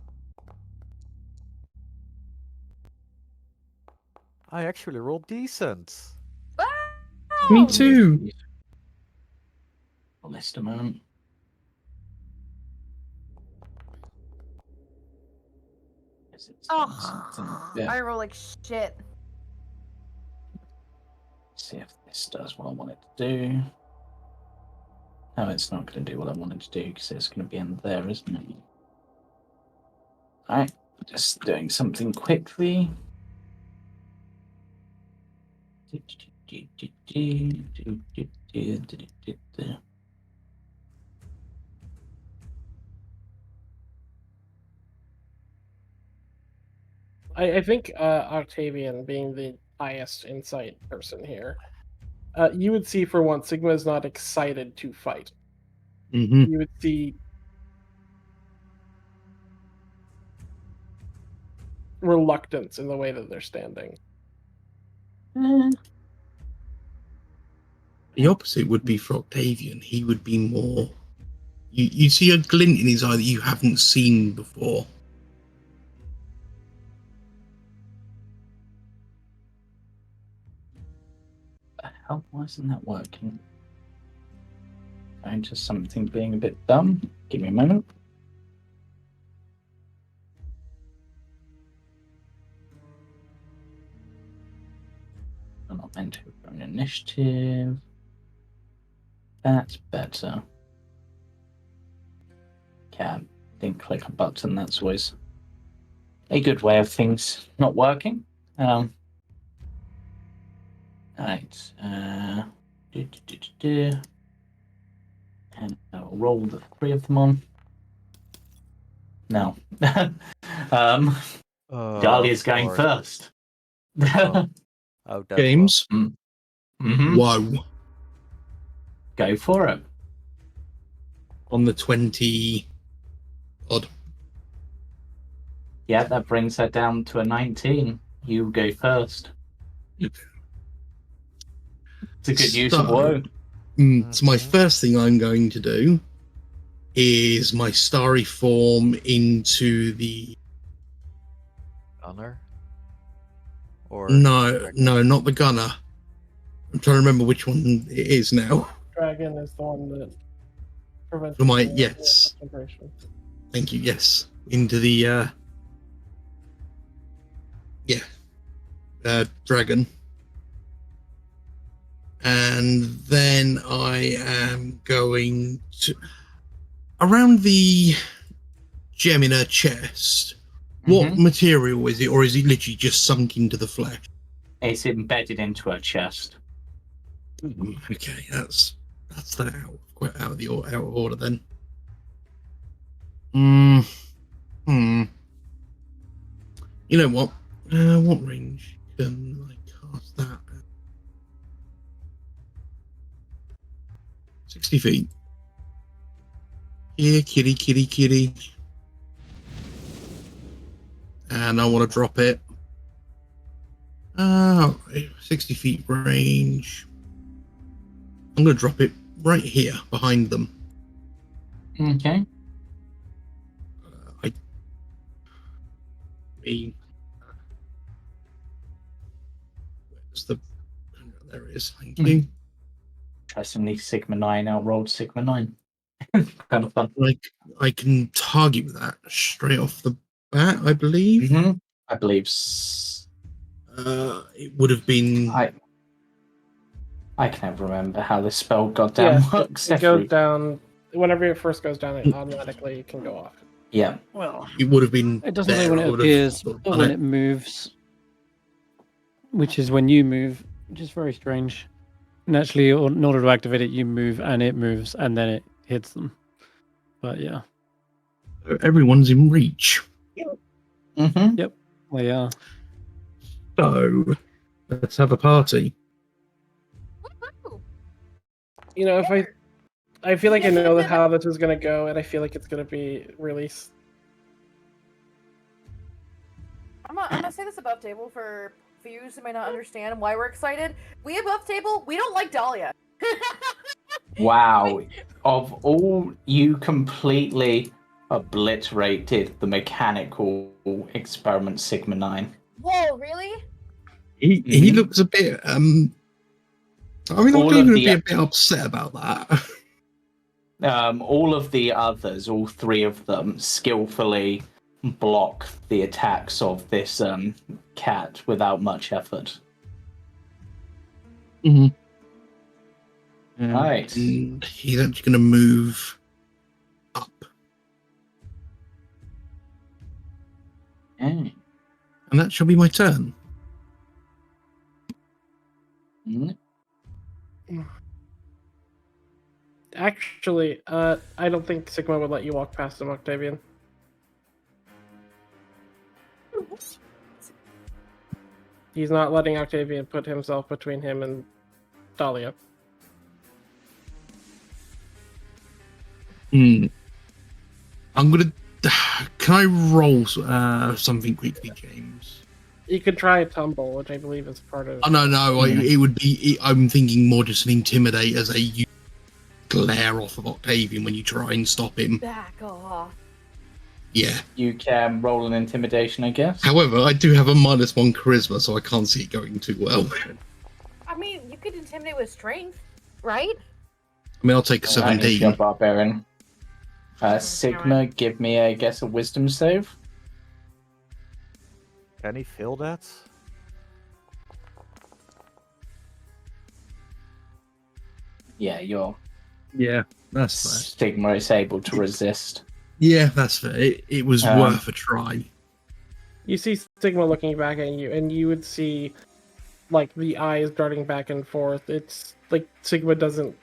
I actually rolled decent. Me too. List a moment. I roll like shit. See if this does what I want it to do. No, it's not going to do what I wanted to do because it's going to be in there, isn't it? Alright, just doing something quickly. I think Octavian, being the highest insight person here, you would see for once Sigma is not excited to fight. Mm-hmm. You would see reluctance in the way that they're standing. The opposite would be for Octavian. He would be more. You see a glint in his eye that you haven't seen before. the hell? Why isn't that working? Going to something being a bit dumb. Give me a moment. I'm not meant to run initiative. That's better. Yeah, didn't click a button. That's always a good way of things not working. Right. And I'll roll the 3 of them on. No. Dahlia's going Lord. first. Oh, that's James. Mhm. Whoa. Go for it. On the 20 odd. Yeah, that brings her down to a 19. You go first. It's a good use of woe. So my first thing I'm going to do is my starry form into the... Gunner? Or No, not the gunner. I'm trying to remember which one it is now. Dragon is the one that prevents. Yes. concentration. Thank you. Yes, into the dragon, and then I am going to around the gem in her chest. What material is it, or is it literally just sunk into the flesh? It's embedded into her chest. Okay, that's that quite out of order then. You know what? What range can I cast that? 60 feet. Here, kitty. And I want to drop it. 60 feet range. I'm going to drop it right here behind them. Okay. There it is. Thank you. Interestingly, Sigma 9 outrolled Sigma 9. Kind of fun. Like I can target with that straight off the bat, I believe. I believe it would have been. I can never remember how this spell goddamn works. It goes down whenever it first goes down. It automatically can go off. Yeah. Well, it would have been. it doesn't say when it appears or when it moves, which is when you move, which is very strange. And actually, in order to activate it, you move and it moves, and then it hits them. But yeah. Everyone's in reach. Yep. They are. So let's have a party. You know, if I feel like I know how this is gonna go, and I feel like it's gonna be released. I'm gonna say this above table for viewers who may not understand why we're excited. We above table, we don't like Dahlia. Wow. Of all, you completely obliterated the mechanical experiment Sigma 9. Whoa, really? He looks a bit. I mean, Octavian would be a bit upset about that. All of the others, all 3 of them, skillfully block the attacks of this cat without much effort. Right. And he's actually going to move up. Okay. And that shall be my turn. Actually, I don't think Sigma would let you walk past him, Octavian. He's not letting Octavian put himself between him and Dahlia. I'm gonna. Can I roll something quickly, James? You could try a tumble, which I believe is part of. Oh no! It would be. I'm thinking more just an intimidate as you glare off of Octavian when you try and stop him. Back off. Yeah. You can roll an intimidation, I guess. However, I do have a -1 charisma, so I can't see it going too well. I mean, you could intimidate with strength, right? I mean, I'll take a I need your 17. barbarian. Sigma, give me a guess a wisdom save. Can he feel that? Yeah, your Yeah, that's fair. Sigma is able to resist. Yeah, that's fair. It was worth a try. You see Sigma looking back at you, and you would see, like, the eyes darting back and forth. It's like Sigma doesn't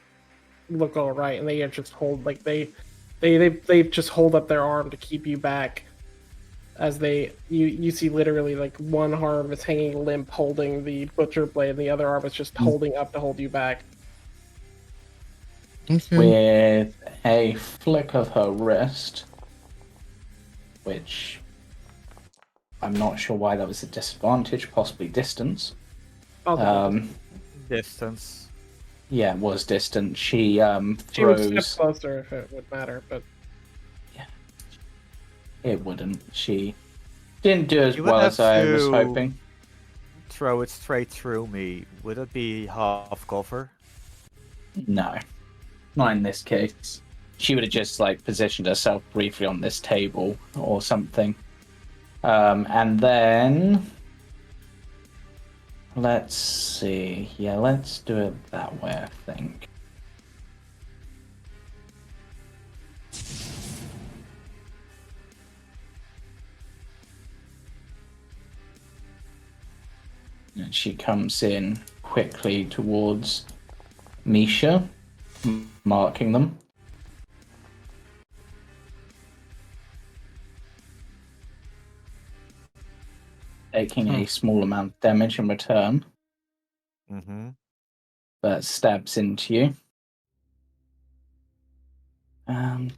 look all right, and they just hold, like, they just hold up their arm to keep you back. As you see literally, like, one arm is hanging limp, holding the butcher blade, and the other arm is just holding up to hold you back. Okay. With a flick of her wrist, which I'm not sure why that was a disadvantage, possibly distance. Distance. Yeah, it was distant. She She would throws. step closer if it would matter, but It wouldn't. She didn't do as You would well have as I was to hoping. Throw it straight through me. Would it be half cover? No, not in this case. She would have just like positioned herself briefly on this table or something. And then let's see. Yeah, let's do it that way, I think. And she comes in quickly towards Misha, marking them. Taking a small amount of damage in return, Mm-hmm. but stabs into you.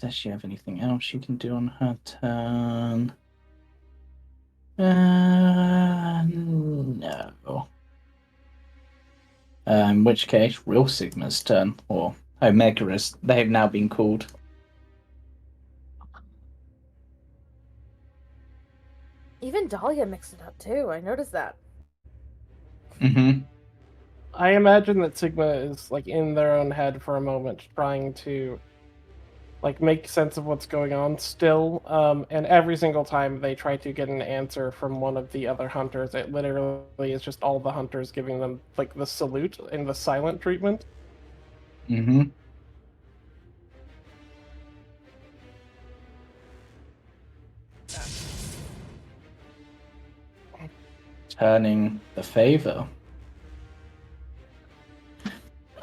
Does she have anything else she can do on her turn? No. In which case, real Sigma's turn, or Omega's, they've now been called. Even Dahlia mixed it up too. I noticed that. Mm-hmm. I imagine that Sigma is, like, in their own head for a moment, trying to, like, make sense of what's going on still. And every single time they try to get an answer from one of the other hunters, it literally is just all the hunters giving them, like, the salute and the silent treatment. Mm-hmm. Turning the favor.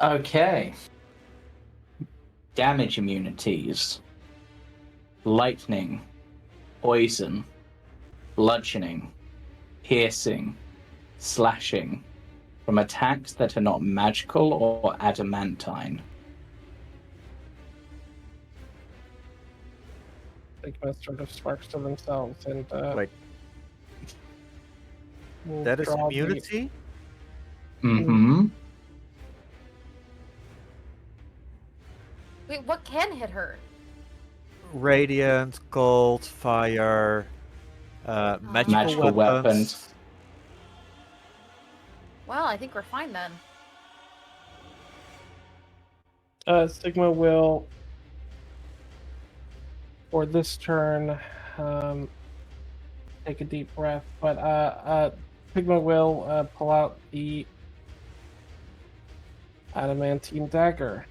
Okay. Damage immunities. Lightning. Poison. Bludgeoning. Piercing. Slashing. From attacks that are not magical or adamantine. Sigma sort of sparks to themselves and Wait, will that is draw the- immunity? Mm-hmm. Wait, what can hit her? Radiant, cold, fire, magical, Magical weapons. Well, I think we're fine then. Sigma will, for this turn, take a deep breath, but Sigma will pull out the adamantine dagger.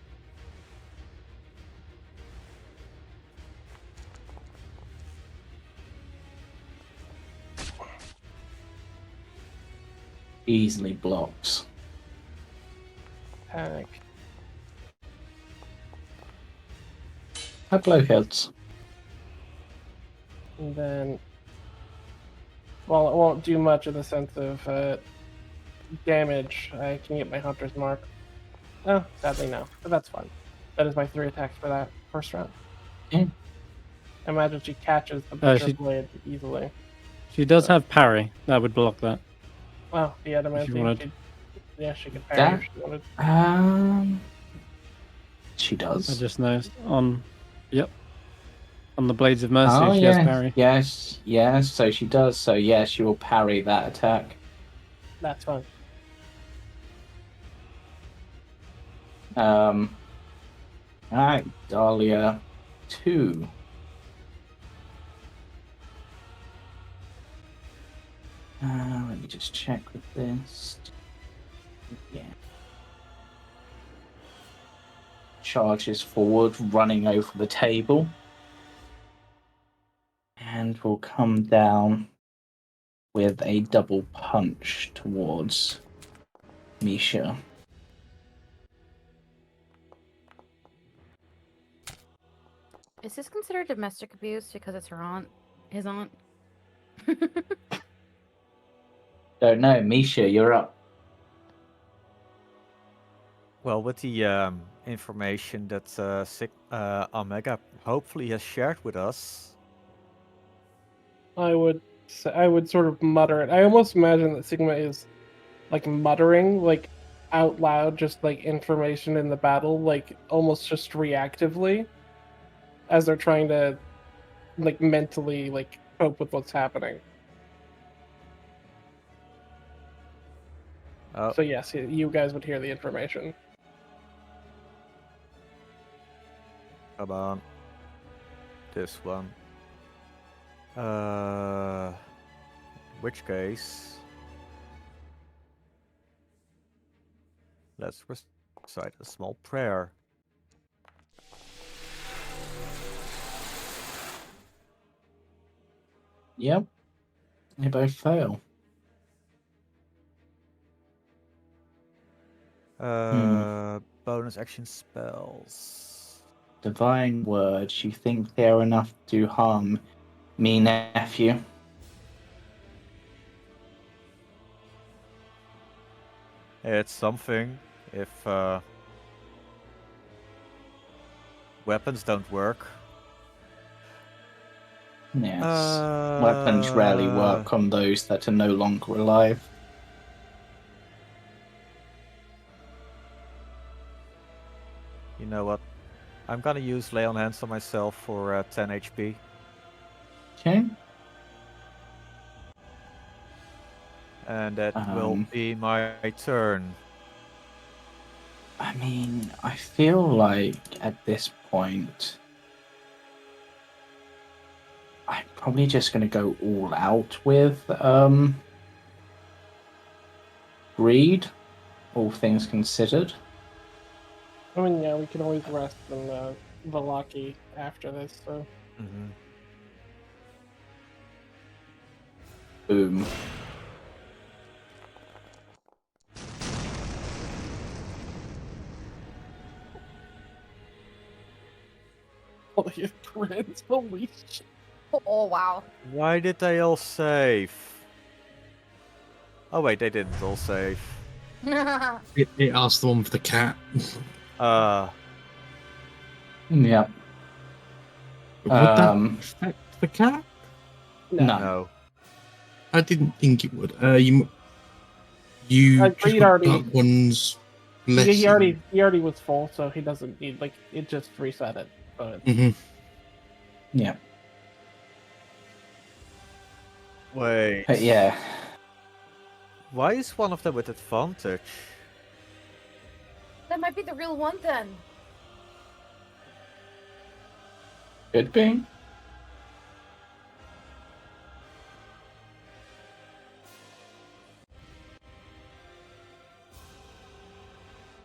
Easily blocks. Panic. A blow hits. And then, well, it won't do much in the sense of damage. I can get my hunter's mark. Oh, sadly no, but that's fine. That is my 3 attacks for that first round. Yeah. Imagine she catches the butcher she- blade easily. She does have parry. That would block that. Wow, the adamantine. wanted. Yeah, she could parry That- if she wanted. She I does. just noticed on, yep, on the Blades of Mercy Oh, she yes, has parry. yes, so she does. So, yes, she will parry that attack. That's fine. Alright, Dahlia 2. Let me just check with this. Yeah. Charges forward, running over the table. And will come down with a double punch towards Misha. Is this considered domestic abuse because it's her aunt? His aunt? Don't know, Misha, you're up. Well, with the information that Omega hopefully has shared with us, I would sort of mutter it. I almost imagine that Sigma is like muttering like out loud, just like information in the battle, like almost just reactively, as they're trying to like mentally like cope with what's happening. oh, So yes, you guys would hear the information. come on, this one. Which case, let's recite a small prayer. Yep. They both fail. Bonus action spells. Divine words, you think they are enough to harm me, nephew? It's something. If weapons don't work. Yes. Weapons rarely work on those that are no longer alive. You know what? I'm gonna use Lay on Hands on myself for 10 HP. Okay. And that will be my turn. I mean, I feel like at this point, I'm probably just going to go all out with greed, all things considered. I mean, yeah, we can always rest in Valaki after this. So Mm-hmm. Boom. holy prince, holy shit! Oh wow. Why did they all save? Oh wait, they didn't all save. It asked the one for the cat. Yeah. Would that affect the cat? No. I didn't think it would. You just Greed got already- Dark One's he blessing. already was full, so he doesn't need like it just reset it. But Yeah. Wait. But yeah. Why is one of them with advantage? That might be the real one then. Could be.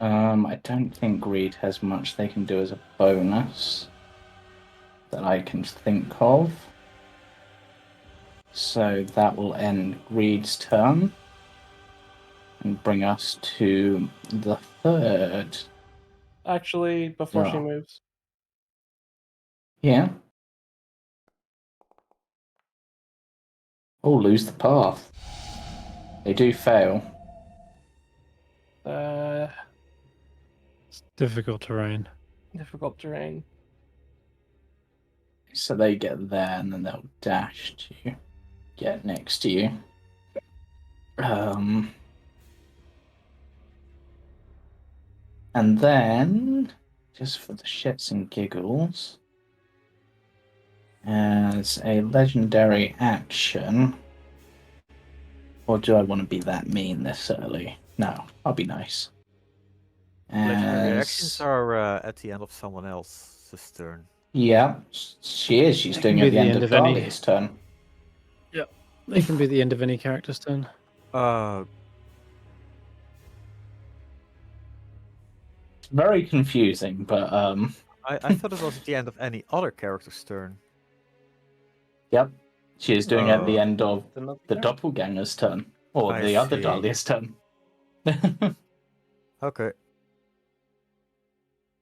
I don't think greed has much they can do as a bonus that I can think of. So that will end greed's turn and bring us to the third. actually, before she Yeah. moves, Yeah. Oh, lose the path. They do fail. It's difficult terrain. difficult terrain. So they get there and then they'll dash to get next to you. And then, just for the shits and giggles, as a legendary action, or do I want to be that mean this early? No, I'll be nice. Legendary As- actions are at the end of someone else's turn. Yeah, she is. She's It doing can it be at the end of any. Dahlia's turn. It can be the end of any character's turn. It's very confusing, but I thought it was at the end of any other character's turn. yep, she is doing it at the Oh. end of Another the turn. doppelganger's turn, or I the other see. Dahlia's turn. Okay.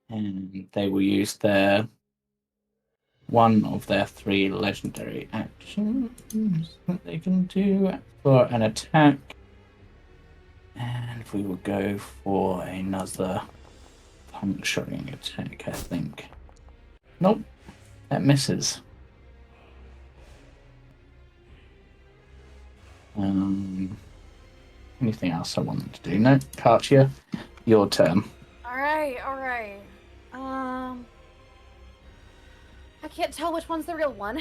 And they will use their one of their 3 legendary actions that they can do for an attack. And we will go for another puncturing attack, I think. Nope, that misses. Anything else I want them to do? No, Katia, your turn. Alright. I can't tell which one's the real one.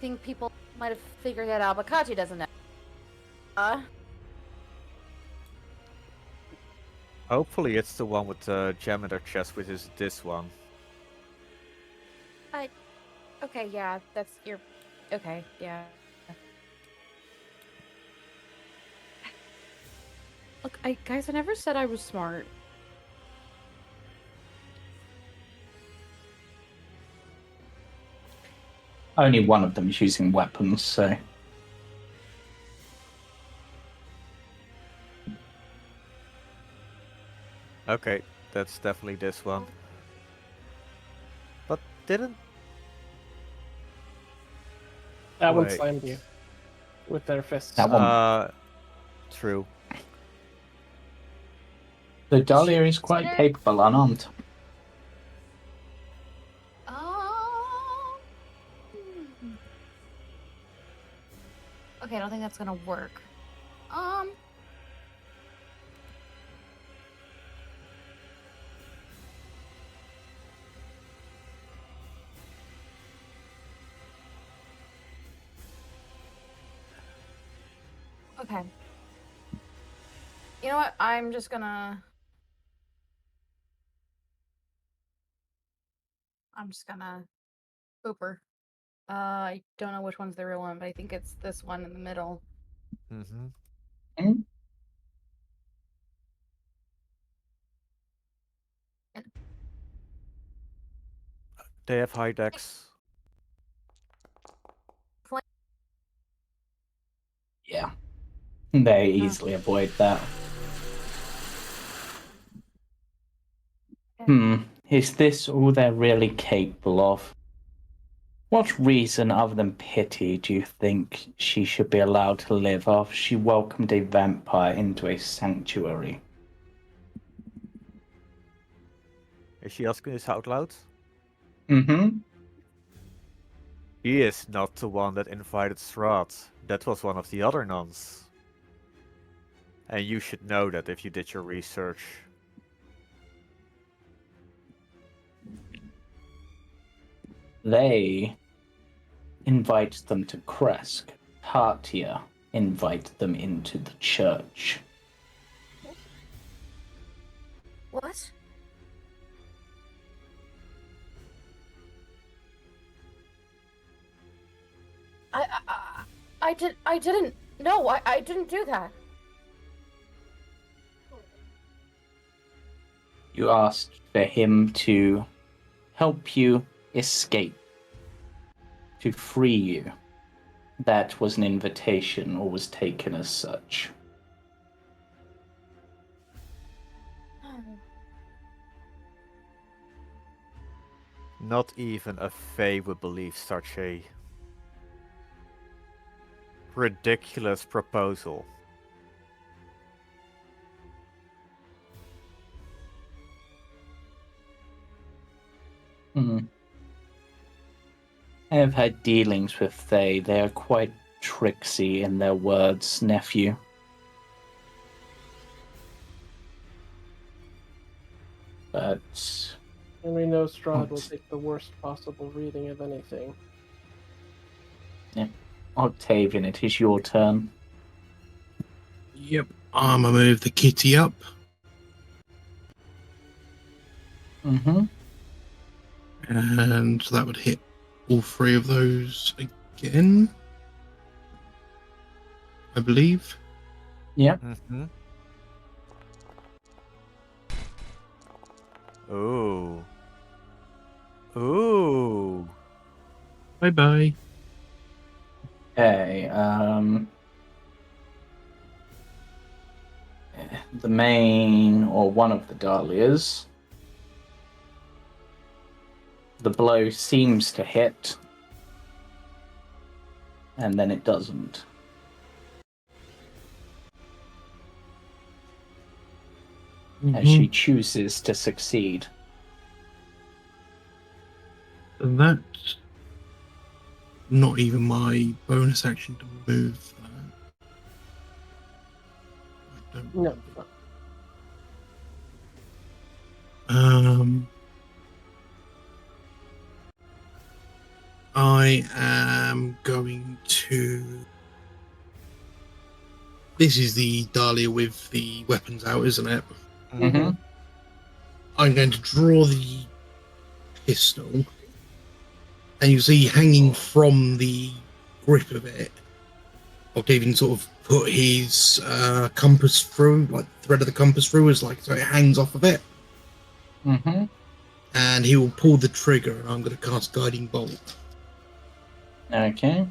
Think people might have figured that out, but Katia doesn't know. Hopefully it's the one with the gem in their chest, which is this one. Okay, yeah, that's your. Okay, yeah. Look, guys, I never said I was smart. Only one of them is using weapons, so. Okay, that's definitely this one. But didn't... That one Wait. slammed you with their fists. That one. True. The Dahlia is quite Consider- capable unarmed. Okay, I don't think that's gonna work. Okay. You know what? I'm just gonna Hooper. I don't know which one's the real one, but I think it's this one in the middle. Mm-hmm. They have high decks. Yeah. They easily avoid that. Is this all they're really capable of? What reason other than pity do you think she should be allowed to live after she welcomed a vampire into a sanctuary? Is she asking this out loud? Mm-hmm. He is not the one that invited Strahd. That was one of the other nuns. And you should know that if you did your research. They invite them to Kresk. Katia invite them into the church. What? I didn't. No, I didn't do that. You asked for him to help you escape, to free you. That was an invitation, or was taken as such. Not even a Fae would believe such a ridiculous proposal. I have had dealings with Fae. They are quite tricksy in their words, nephew. But And we know Strahd will take the worst possible reading of anything. Octavian, it is your turn. Yep, I'm gonna move the kitty up. Mm-hmm. And that would hit all three of those again, I believe. Yep. Mm-hmm. Ooh. Ooh. Bye-bye. Okay. The main, or one of the Dahlias, the blow seems to hit, and then it doesn't. As she chooses to succeed. And that's not even my bonus action to move that. I don't No. I am going to. This is the Dahlia with the weapons out, isn't it? Mm-hmm. I'm going to draw the pistol, and you see hanging from the grip of it, Octavian sort of put his compass through, like thread of the compass through, as like so it hangs off of it. Mm-hmm. And he will pull the trigger, and I'm going to cast Guiding Bolt. Okay.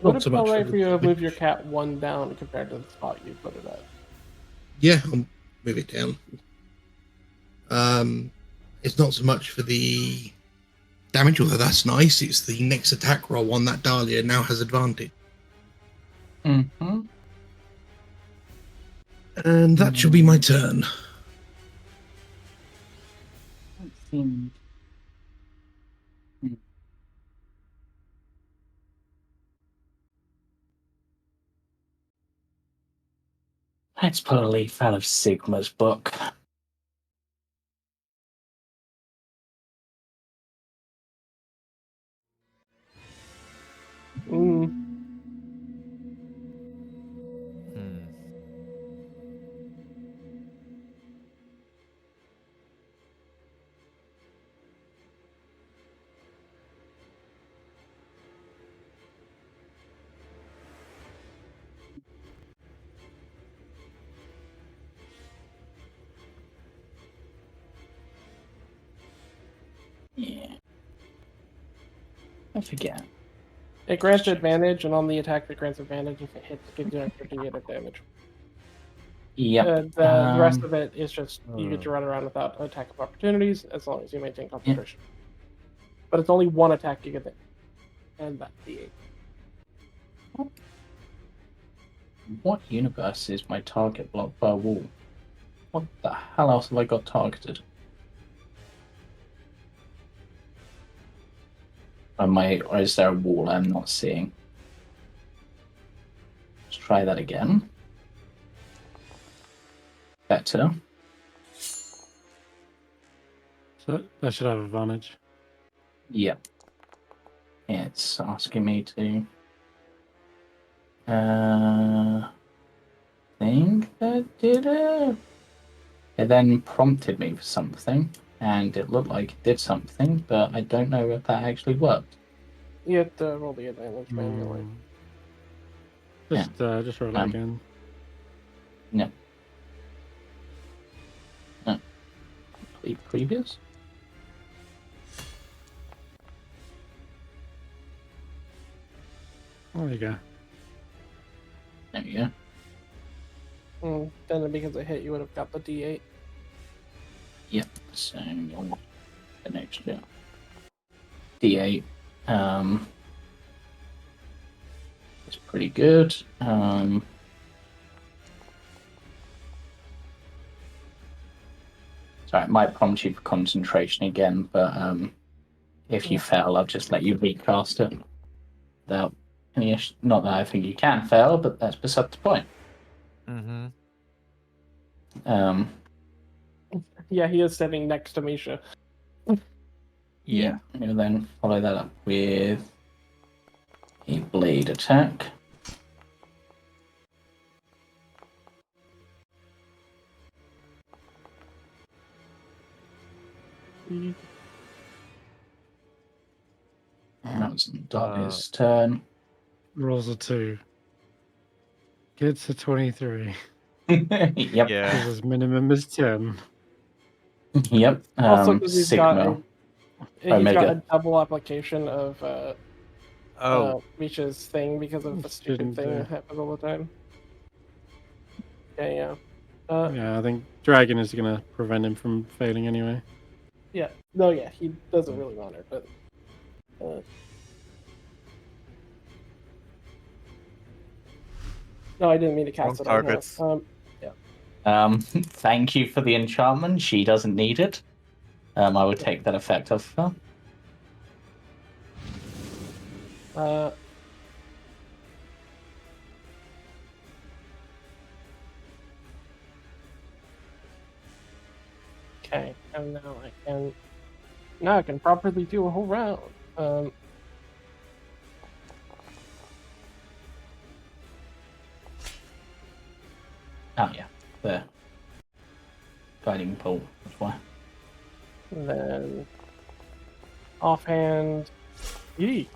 Would Not it so be much alright for for you to the- move your cat one down compared to the spot you put it at? Yeah, I'll move it down. It's not so much for the damage, although that's nice. It's the next attack roll on that Dahlia now has advantage. Mm-hmm. And that shall be my turn. That seemed... Let's pull a leaf out of Sigma's book. Hmm. Yeah. I forget. It grants advantage, and on the attack that grants advantage, if it hits, it gives you an extra d8 of damage. Yep. The rest of it is just you get to run around without attack of opportunities as long as you maintain concentration. But it's only one attack you get there, and that's d8. What universe is my target blocked by a wall? What the hell else have I got targeted? Or is there a wall I'm not seeing? Let's try that again. Better. So that should have advantage. Yep. It's asking me to think that did it. It then prompted me for something, and it looked like it did something, but I don't know if that actually worked. You have to roll the advantage manually. Just roll it again. No. No. Complete previous? Oh, there you go. There we go. Then because it hit, you would have got the d8. Yep. So you'll an extra D8. It's pretty good. Sorry, it might prompt you for concentration again, but if you fail, I'll just let you recast it. Without any issue. Not that I think you can fail, but that's beside the point. Mm-hmm. Yeah, he is sitting next to Misha. Yeah. And then follow that up with a blade attack. And that was Dahlia's turn. Rolls a 2. Gets a 23. Yep. Yeah. Because his minimum is 10. Yep. Also, because he's got Omega. a double application of Oh, Misha's thing because of the stupid Shouldn't thing do. that happens all the time. Yeah. Yeah, I think Dragon is going to prevent him from failing anyway. Yeah. No, yeah, he doesn't really want her, but. No, I didn't mean to cast wrong it on her. targets. Thank you for the enchantment. She doesn't need it. I would take that effect off her. Okay, and now I can properly do a whole round. Oh yeah, the guiding pole. That's why. And then offhand. Yee.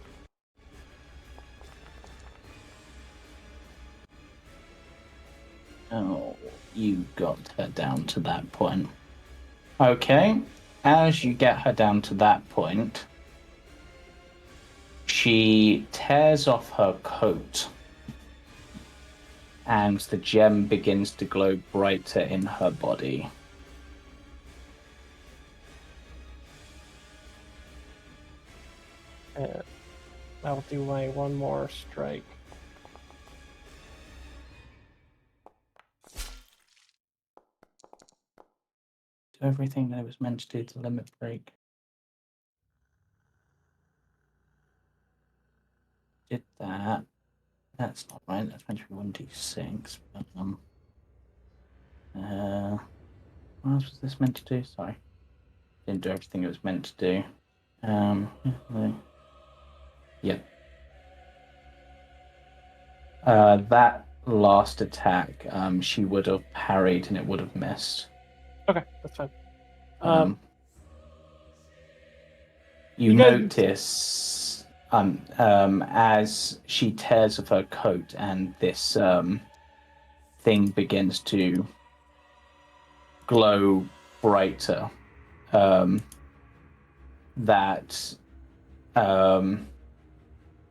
Oh, you got her down to that point. Okay, as you get her down to that point, she tears off her coat, and the gem begins to glow brighter in her body. I'll do my one more strike. Do everything that it was meant to do to limit break. Did that. That's not right. That's meant to be 1d6. But, what else was this meant to do? Sorry. Didn't do everything it was meant to do. Yep. That last attack, she would have parried and it would have missed. Okay, that's fine. You notice as she tears off her coat and this thing begins to glow brighter, that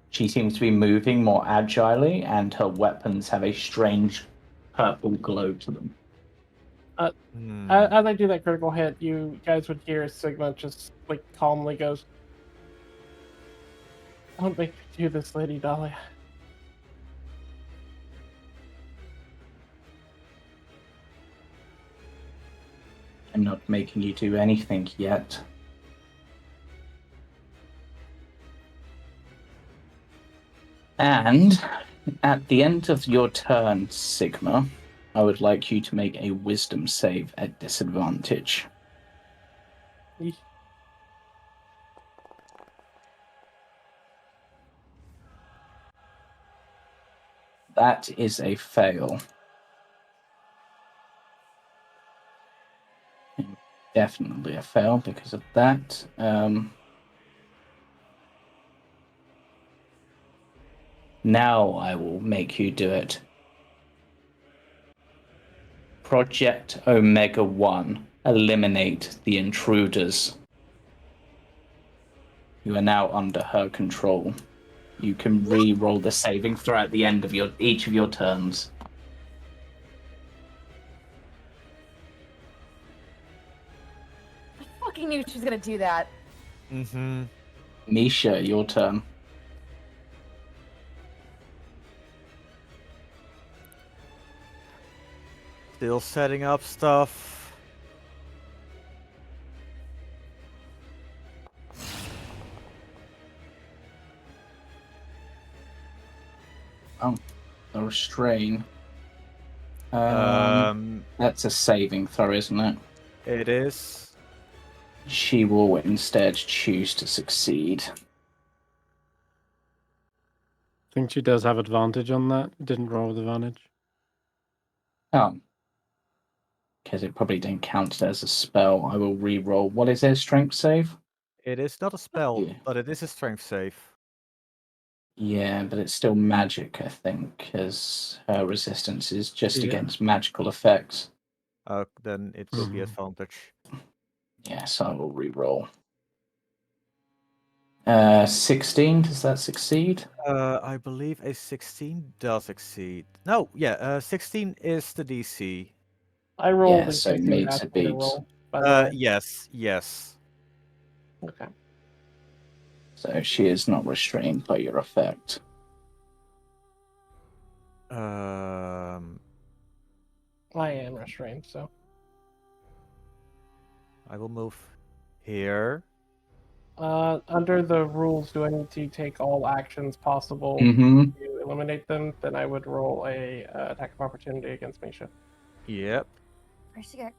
she seems to be moving more agilely and her weapons have a strange purple glow to them. As I do that critical hit, you guys would hear Sigma just like calmly goes, "Don't make me do this, Lady Dahlia." I'm not making you do anything yet. And at the end of your turn, Sigma, I would like you to make a wisdom save at disadvantage. Eesh. That is a fail. Definitely a fail because of that. Now I will make you do it. Project Omega 1. Eliminate the intruders. You are now under her control. You can re-roll the saving throw at the end of each of your turns. I fucking knew she was gonna do that. Mm-hmm. Misha, your turn. Still setting up stuff. Oh, a restrain. Um, That's a saving throw, isn't it? It is. She will instead choose to succeed. I think she does have advantage on that. Didn't roll with advantage. Oh. Because it probably didn't count as a spell. I will re-roll. What is it? Strength save? It is not a spell, Yeah. but it is a strength save. Yeah, but it's still magic, I think, because her resistance is just Yeah. against magical effects. Then it will be Mhm. advantage. Yes, I will re-roll. 16, does that succeed? I believe a 16 does exceed. No, yeah, 16 is the DC. I rolled Yeah, a so it 16 needs asked to me to beat. roll, by the way. Yes. Okay. So she is not restrained by your effect. Um, I am restrained, so. I will move here. Under the rules, do I need to take all actions possible Mm-hmm. to eliminate them? Then I would roll a attack of opportunity against Misha. Yep. Where'd she get?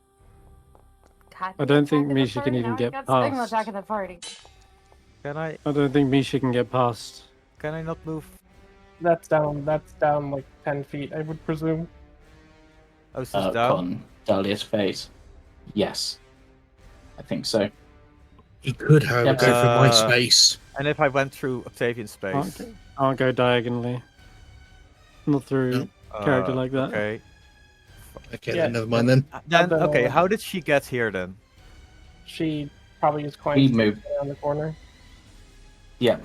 God, I don't think attack of the Misha can party, even now get got Sigma past. attack of the party. Can I I don't think Misha can get past. not move? That's down like 10 feet, I would presume. Oh, this is down. On Dahlia's face. Yes. I think so. He could, however, Yep. go through my space. And if I went through Octavian's space? Can't go diagonally. Not through character like that. Okay. Okay, Yeah, then never mind then. Then, then, okay, how did she get here then? She probably used We coins to move. get around the corner. Yeah.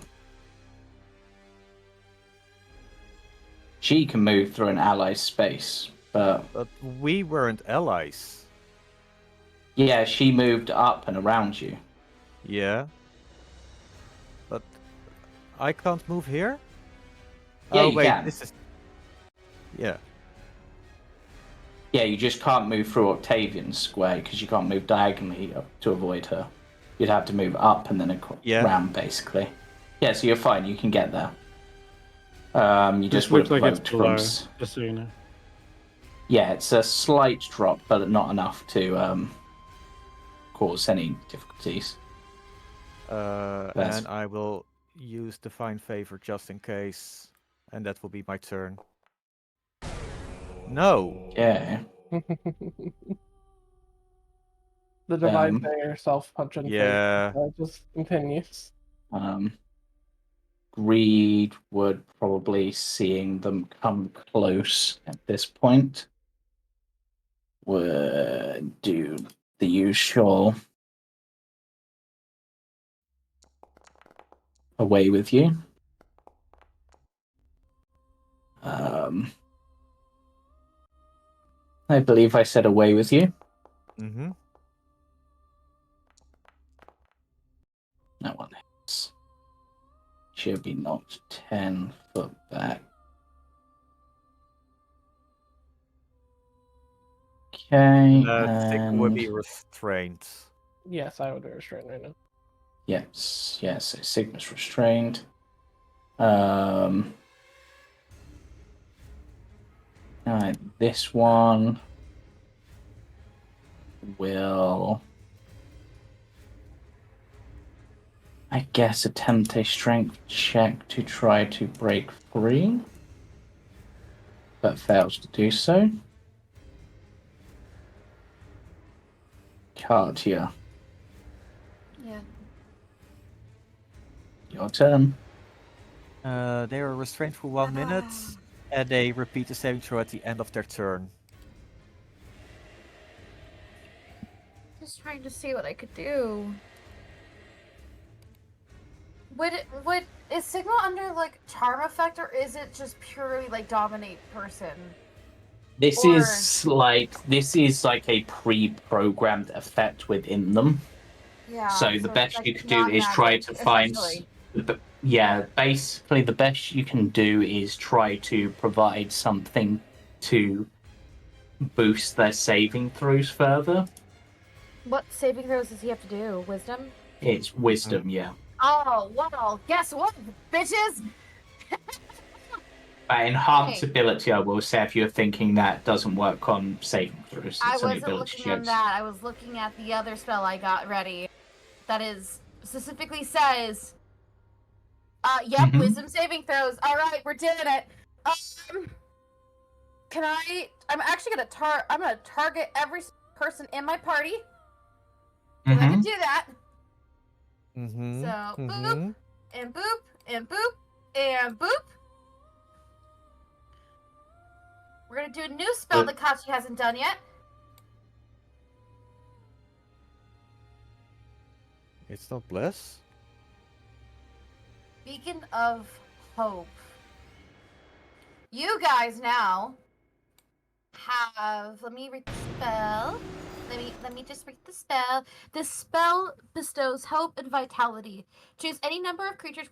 She can move through an ally's space, but But we weren't allies. yeah, she moved up and around you. Yeah. But I can't move here? Yeah, Oh, you wait, can. this is... Yeah. Yeah, you just can't move through Octavian's square because you can't move diagonally up to avoid her. You'd have to move up and then around, basically. Yeah, so you're fine. You can get there. You This just would looks have like it's cloaked below, from. just so you know. Yeah, it's a slight drop, but not enough to cause any difficulties. And I will use Divine Favor just in case. And that will be my turn. No! Yeah. The divine player self-punch and Yeah. just continues. Greed would probably, seeing them come close at this point, would do the usual away with you. I believe I said away with you. Mm-hmm. No one hits. She'll be knocked 10 foot back. Okay. Sigma would And be restrained. Yes, I would be restrained right now. yes, so Sigma's restrained. This one will, I guess, attempt a strength check to try to break free, but fails to do so. Katia, Yeah. your turn. They are restrained for 1 minute, and they repeat the saving throw at the end of their turn. Just trying to see what I could do. Is Sigma under like charm effect, or is it just purely like dominate person? This is like a pre-programmed effect within them. Yeah. So the best like you could do is try to find. Yeah, basically the best you can do is try to provide something to boost their saving throws further. What saving throws does he have to do? Wisdom? It's wisdom, yeah. Oh, well, guess what, bitches? By enhanced ability, I will say if you're thinking that doesn't work on saving throws. I It's only wasn't ability looking on checks. that. I was looking at the other spell I got ready. That is specifically says, yep, wisdom saving throws. All right, we're doing it. Can I'm actually gonna target every person in my party. I can do that. Mm-hmm. So boop and boop and boop and boop. We're gonna do a new spell that Katia hasn't done yet. It's not bless. Beacon of Hope. You guys now have. Let me read the spell. Let me just read the spell. This spell bestows hope and vitality. Choose any number of creatures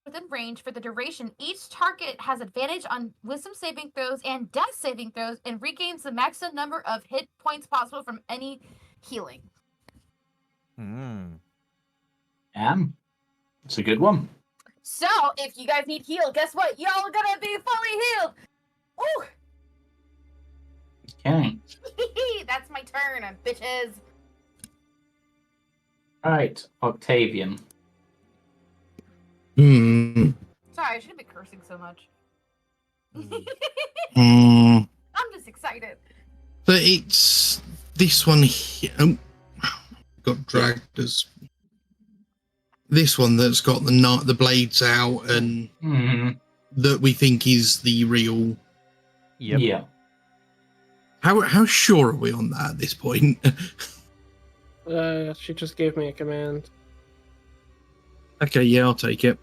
within range for the duration. Each target has advantage on wisdom saving throws and death saving throws and regains the maximum number of hit points possible from any healing. It's a good one. So, if you guys need heal, guess what? Y'all are gonna be fully healed! Ooh! Okay. That's my turn, bitches. Alright, Octavian. Hmm. Sorry, I shouldn't be cursing so much. Hmm. I'm just excited. But it's this one here. Oh, got dragged as this one that's got the blades out and that we think is the real. Yep. Yeah. How sure are we on that at this point? She just gave me a command. Okay, yeah, I'll take it.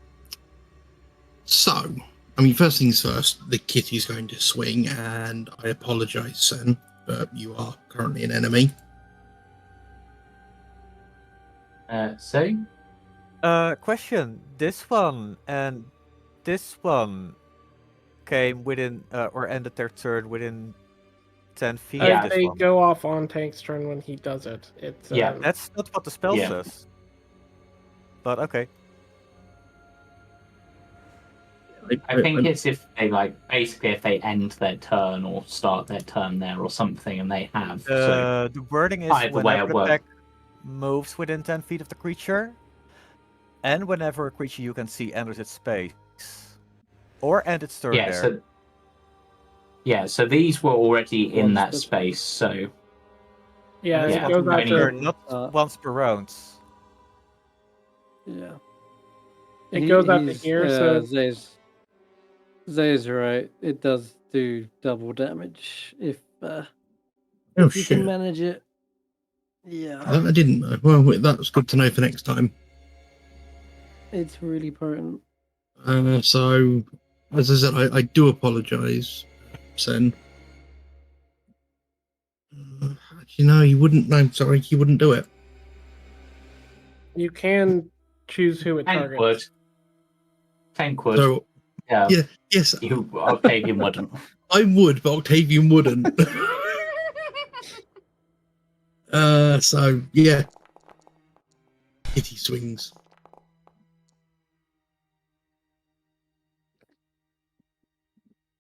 So, I mean, first things first, the kitty's going to swing, and I apologise, Sen, but you are currently an enemy. So? Question. This one and this one came within, or ended their turn within 10 feet Yeah, of this They one. go off on Tank's turn when he does it. It's Yeah. That's not what the spell Yeah. says. But okay. I think it's if they basically if they end their turn or start their turn there or something, and they have. So The wording is either way whenever it the works. attack moves within 10 feet of the creature, and whenever a creature you can see enters its space, or end its turn there. So these were already in Once that per- space. So yeah, And it it's Yeah. goes once per after. turn, not Uh, once per round. Yeah. It goes out to here, so Zay's right. It does do double damage if Oh, if you shit. can manage it. Yeah, I didn't know. Well, that's good to know for next time. it's really potent. So, as I said, I do apologise, Sen. Actually, no, you wouldn't. No, I'm sorry, you wouldn't do it. you can choose who it targets. Tank would. So, Yeah. yes, Octavian wouldn't. I would, but Octavian wouldn't. So yeah, kitty swings.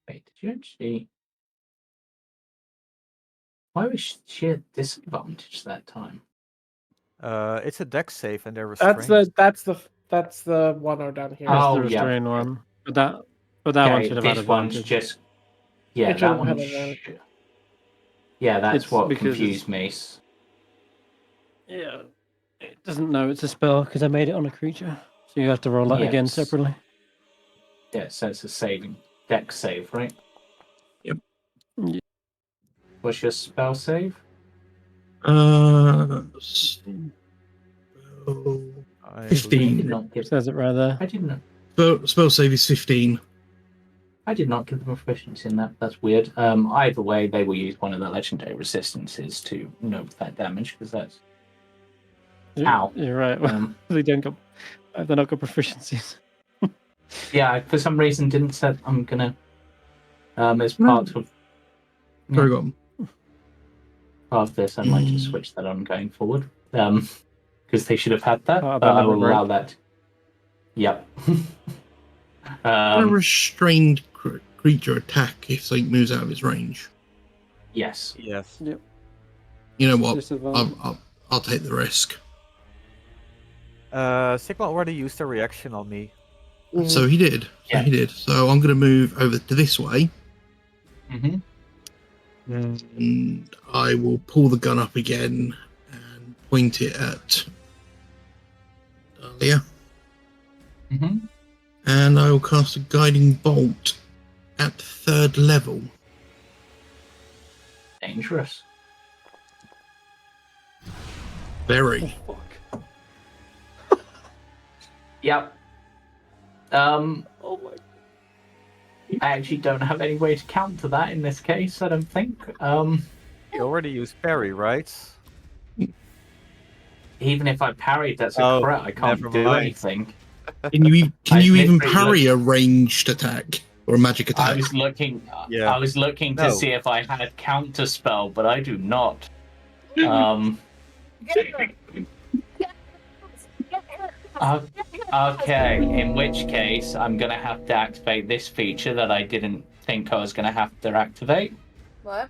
Wait, did you actually? Why was she at disadvantage that time? It's a dex save and they're That's restrained. that's the one down here. That's Oh, the yeah. restrain one. But that one should have had this one's advantage. just. Yeah, It should that have one. had advantage. Yeah, that's It's what because confused me. Yeah, it doesn't know it's a spell because I made it on a creature, so you have to roll that again Yes. separately. Yeah, so it's a saving dex save, right? Yep. Yeah. What's your spell save? I 15. Says it right there. I didn't. Spell save is 15. I did not give them proficiency in that. That's weird. Either way, they will use one of the legendary resistances to note that damage because that's. Ow. You're right. They don't got. They're not got proficiencies. Yeah, I, for some reason didn't set. I'm gonna. As part of. Sorry, go on. Part of this, I might just switch that on going forward. Because they should have had that. Part of But the I will limit allow break. that. Yep. A restrained creature attack if something moves out of its range? Yes. Yes. Yep. You know what? Disadvantage. I'll take the risk. Sigma already used a reaction on me. So he did. Yeah. So I'm going to move over to this way, Mm-hmm. and I will pull the gun up again and point it at Dahlia. Mm-hmm. And I will cast a guiding bolt at 3rd level. Dangerous. Very. Fuck. Yep. Oh my. I actually don't have any way to counter that in this case, I don't think. You already used parry, right? Even if I parried, that's a Oh, crit. I can't never do mind. anything. Can you I even literally parry a ranged attack or a magic attack? I was looking. Yeah. I was looking to No. see if I had a counter spell, but I do not. Okay. In which case, I'm gonna have to activate this feature that I didn't think I was gonna have to activate. What?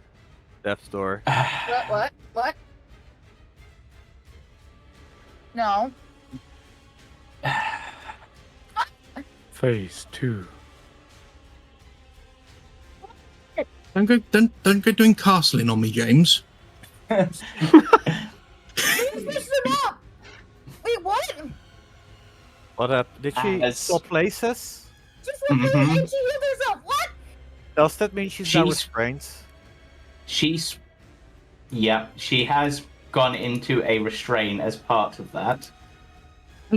Death's Door. What? No. Phase 2. Don't go doing castling on me, James. You switched them up! Wait, what? What happened? Did she As- swap places? Just went through Mhm. and she healed herself. What? Does that mean she's now She's- restrained? She has gone into a restraint as part of that.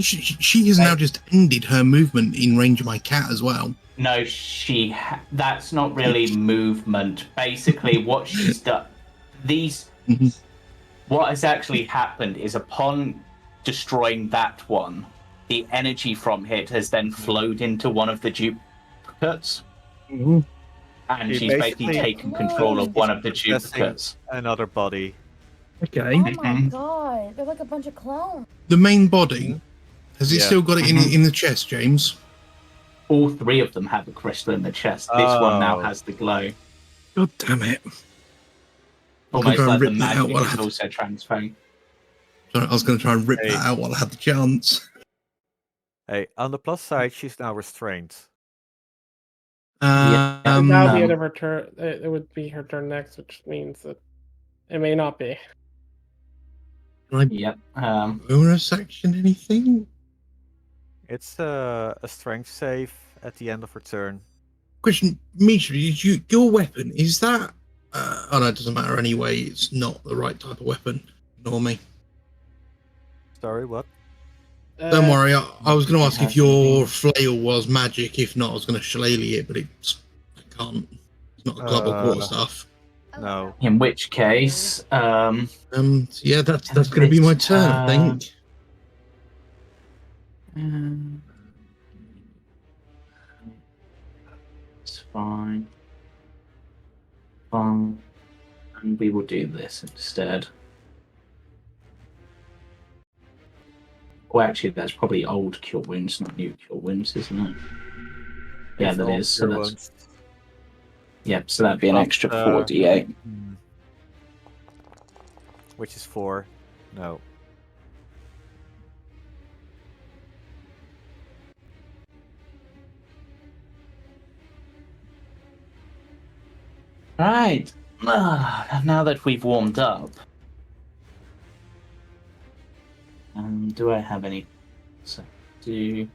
She has now just ended her movement in range of my cat as well. No, that's not really movement. Basically, what she's done, Mhm. what has actually happened is upon destroying that one, the energy from it has then flowed into one of the duplicates, and She she's basically basically- taken control of one of the Possessing duplicates. Another body. Okay. Oh my Mhm. god, they're like a bunch of clones. The main body, has it Yeah. still got it Mhm. in the chest, James? All three of them have a crystal in the chest. This one now Oh. has the glow. God damn it. Almost try and like the rip that out magic while I is had- also transferring. Sorry, I was going to try and rip Hey. that out while I had the chance. Hey, on the plus side, she's now restrained. Yeah. That would be Um, end of her turn. It would be her turn next, which means that it may not be. Can I Yep. bonus action anything? It's a strength save at the end of her turn. Question, Misha, your weapon, is that... oh no, it doesn't matter anyway. It's not the right type of weapon. Ignore me. Sorry, what? Don't worry, I was going to it ask if has your flail was magic. If not, I was going to shillelagh it, but I can't. It's not a club or quarterstaff. No. In which case, So yeah, that's going to be my turn, I think. It's fine. And we will do this instead. Well, actually, that's probably old cure wounds, not new cure wounds, isn't it? Yeah, It's that all is. So pure that's wounds. yep. So that'd be an But, extra 4d8. Which is 4. No. Right. Now that we've warmed up, do I have any? So do.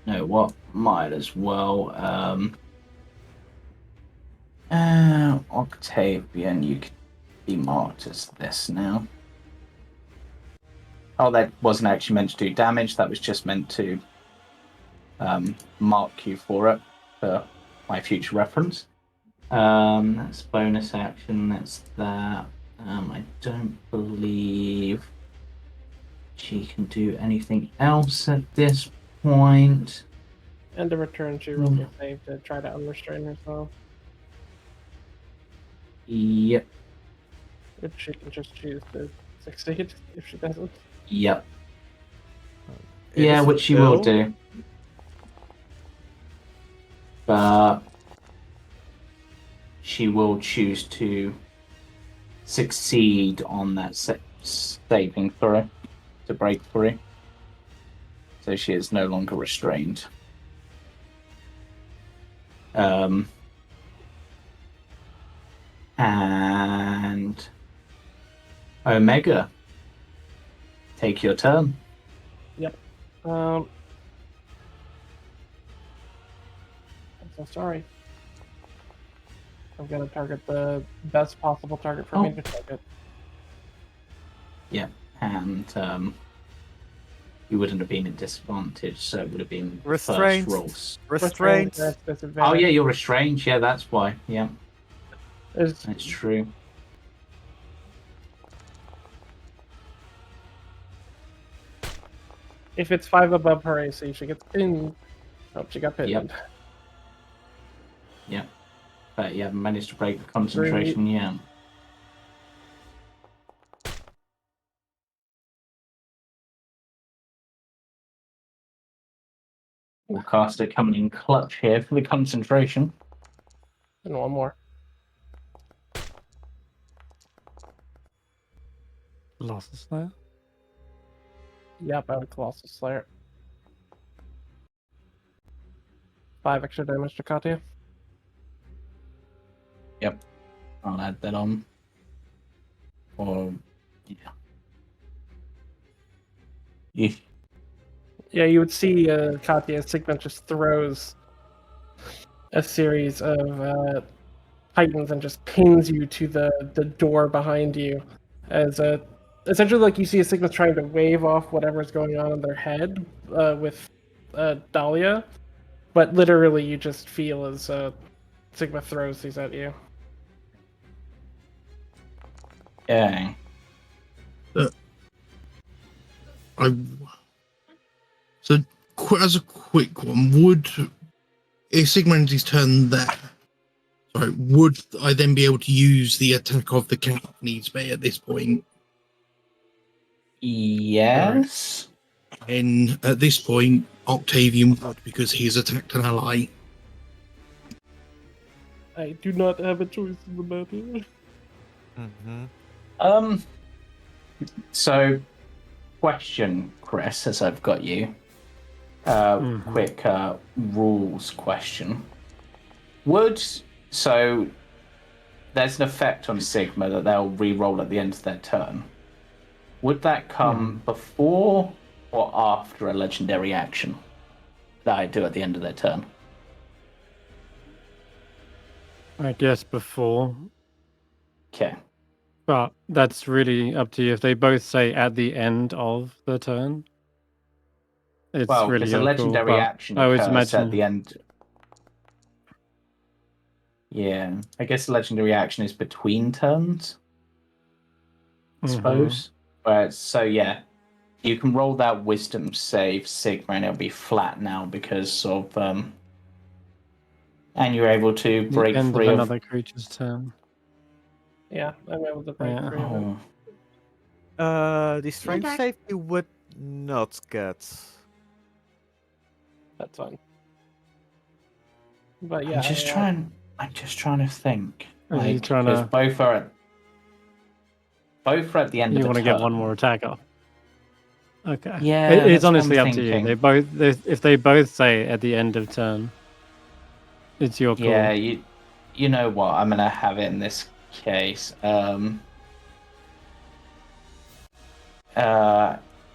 No, what? Might as well. Octavian, you can be marked as this now. Oh, that wasn't actually meant to do damage. That was just meant to mark you for it for my future reference. That's bonus action. That's that. I don't believe she can do anything else at this point. End of her turn, she rolls a save to try to unrestrain herself, Yep. which she can just choose to succeed if she doesn't. Yep. It Yeah, is which she will still- do. But she will choose to succeed on that saving throw to break free. So she is no longer restrained. And Omega, take your turn. I'm so sorry. I've got to target the best possible target for me to target. Yeah, and you wouldn't have been at disadvantage, so it would have been Restrained. first rolls. Restraint. That's Oh disadvantage. yeah, you're restrained. Yeah, that's why. Yeah, There's- that's true. If it's 5 above her AC, she gets pinned. Oh, she got pinned. Yep. Yeah, but you haven't managed to break the concentration yet. Forecaster coming in clutch here for the concentration. And one more. Losses there. Yep, I have a Colossal Slayer. 5 extra damage to Katia. I'll add that on. Or yeah. Yeah, you would see Katia Sigma just throws a series of titans and just pins you to the door behind you as essentially like you see a Sigma trying to wave off whatever's going on in their head with Dahlia, but literally you just feel as Sigma throws these at you. Yeah. As a quick one, would if Sigma Energy's turn there? Sorry, would I then be able to use the attack of the cat needs be at this point? Yes. And at this point, Octavian would because he's attacked an ally. I do not have a choice in the matter. Mm-hmm. So, question, Chris, as I've got you. Quick rules question. So there's an effect on Sigma that they'll re-roll at the end of their turn. Would that come before or after a legendary action that I do at the end of their turn? I guess before, Okay. but that's really up to you. If they both say at the end of the turn, it's Well, really because a your legendary call, action I always occurs imagine at the end. Yeah, I guess the legendary action is between turns, I suppose. So yeah, you can roll that wisdom save, Sigma, and it'll be flat now because of and you're able to the break end free of of. another creature's turn. Yeah, I'm able to break Yeah. free of it. The strength Dark. save you would not get. That's fine. But yeah, I'm just trying to think. Are you trying because to? both are at the end You of want the to get turn. one more attack off? Okay. Yeah, It's that's what honestly I'm up to you. thinking. If they both say at the end of turn, it's your call. Yeah, you know what? I'm gonna have it in this case.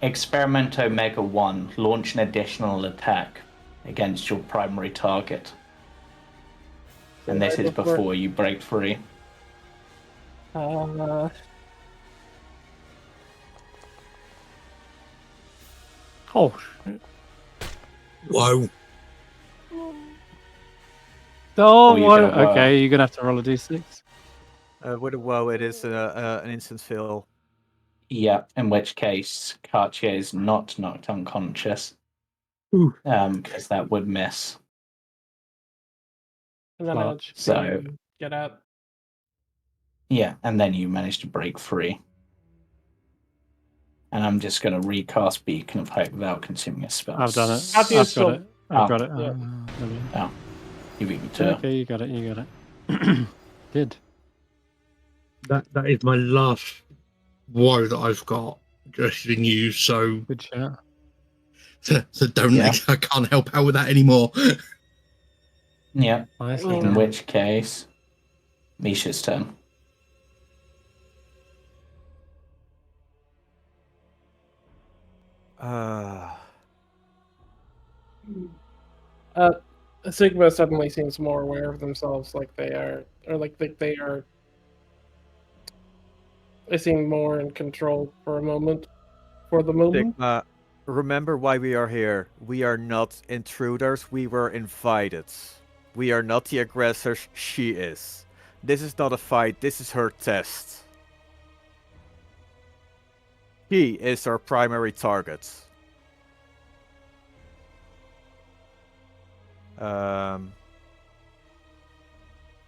Experiment Omega 1. Launch an additional attack against your primary target. And this is before you break free. Oh, shit. Whoa. Oh, Or you what? get a whirl. Okay, you're gonna have to roll a d6. With a woe, it is an instant fill. Yeah, in which case Katia is not knocked unconscious. Ooh. Because that would miss. and then I'll So get out. yeah, and then you manage to break free. And I'm just going to recast Beacon of Hope without consuming a spell. I've done it. Katia's I've still- got it. I've got it. Yeah. There we go. You beat me to it. Okay, you got it. You got it. did. That is my last woe that I've got just in use. So Good shout. so don't. Yeah. I can't help out with that anymore. Yeah. Nicely In done. which case, Misha's turn. Sigma suddenly seems more aware of themselves, like they are, or like they are. They seem more in control for a moment. For the moment. Sigma, remember why we are here. We are not intruders, we were invited. We are not the aggressors, she is. This is not a fight, this is her test. He is our primary target.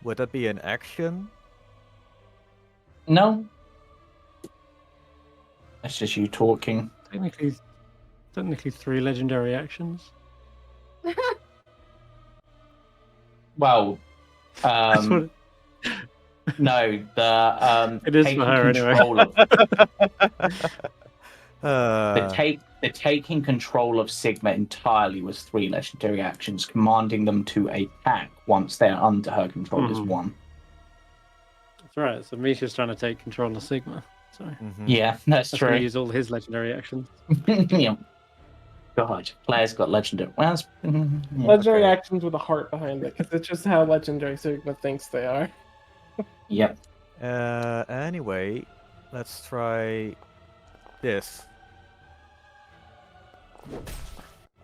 Would that be an action? No. That's just you talking. Technically 3 legendary actions. Well, That's what no, the it is taking for her anyway. control of Uh, the taking control of Sigma entirely was 3 legendary actions. Commanding them to attack once they're under her control is Mhm. 1. That's right. So Misha's trying to take control of Sigma. So Yeah, that's that's going to true. use all his legendary actions. Yeah. God, players got legendary. Well, yeah. Legendary Okay. actions with a heart behind it, because it's just how legendary Sigma thinks they are. Yep. Anyway, let's try this.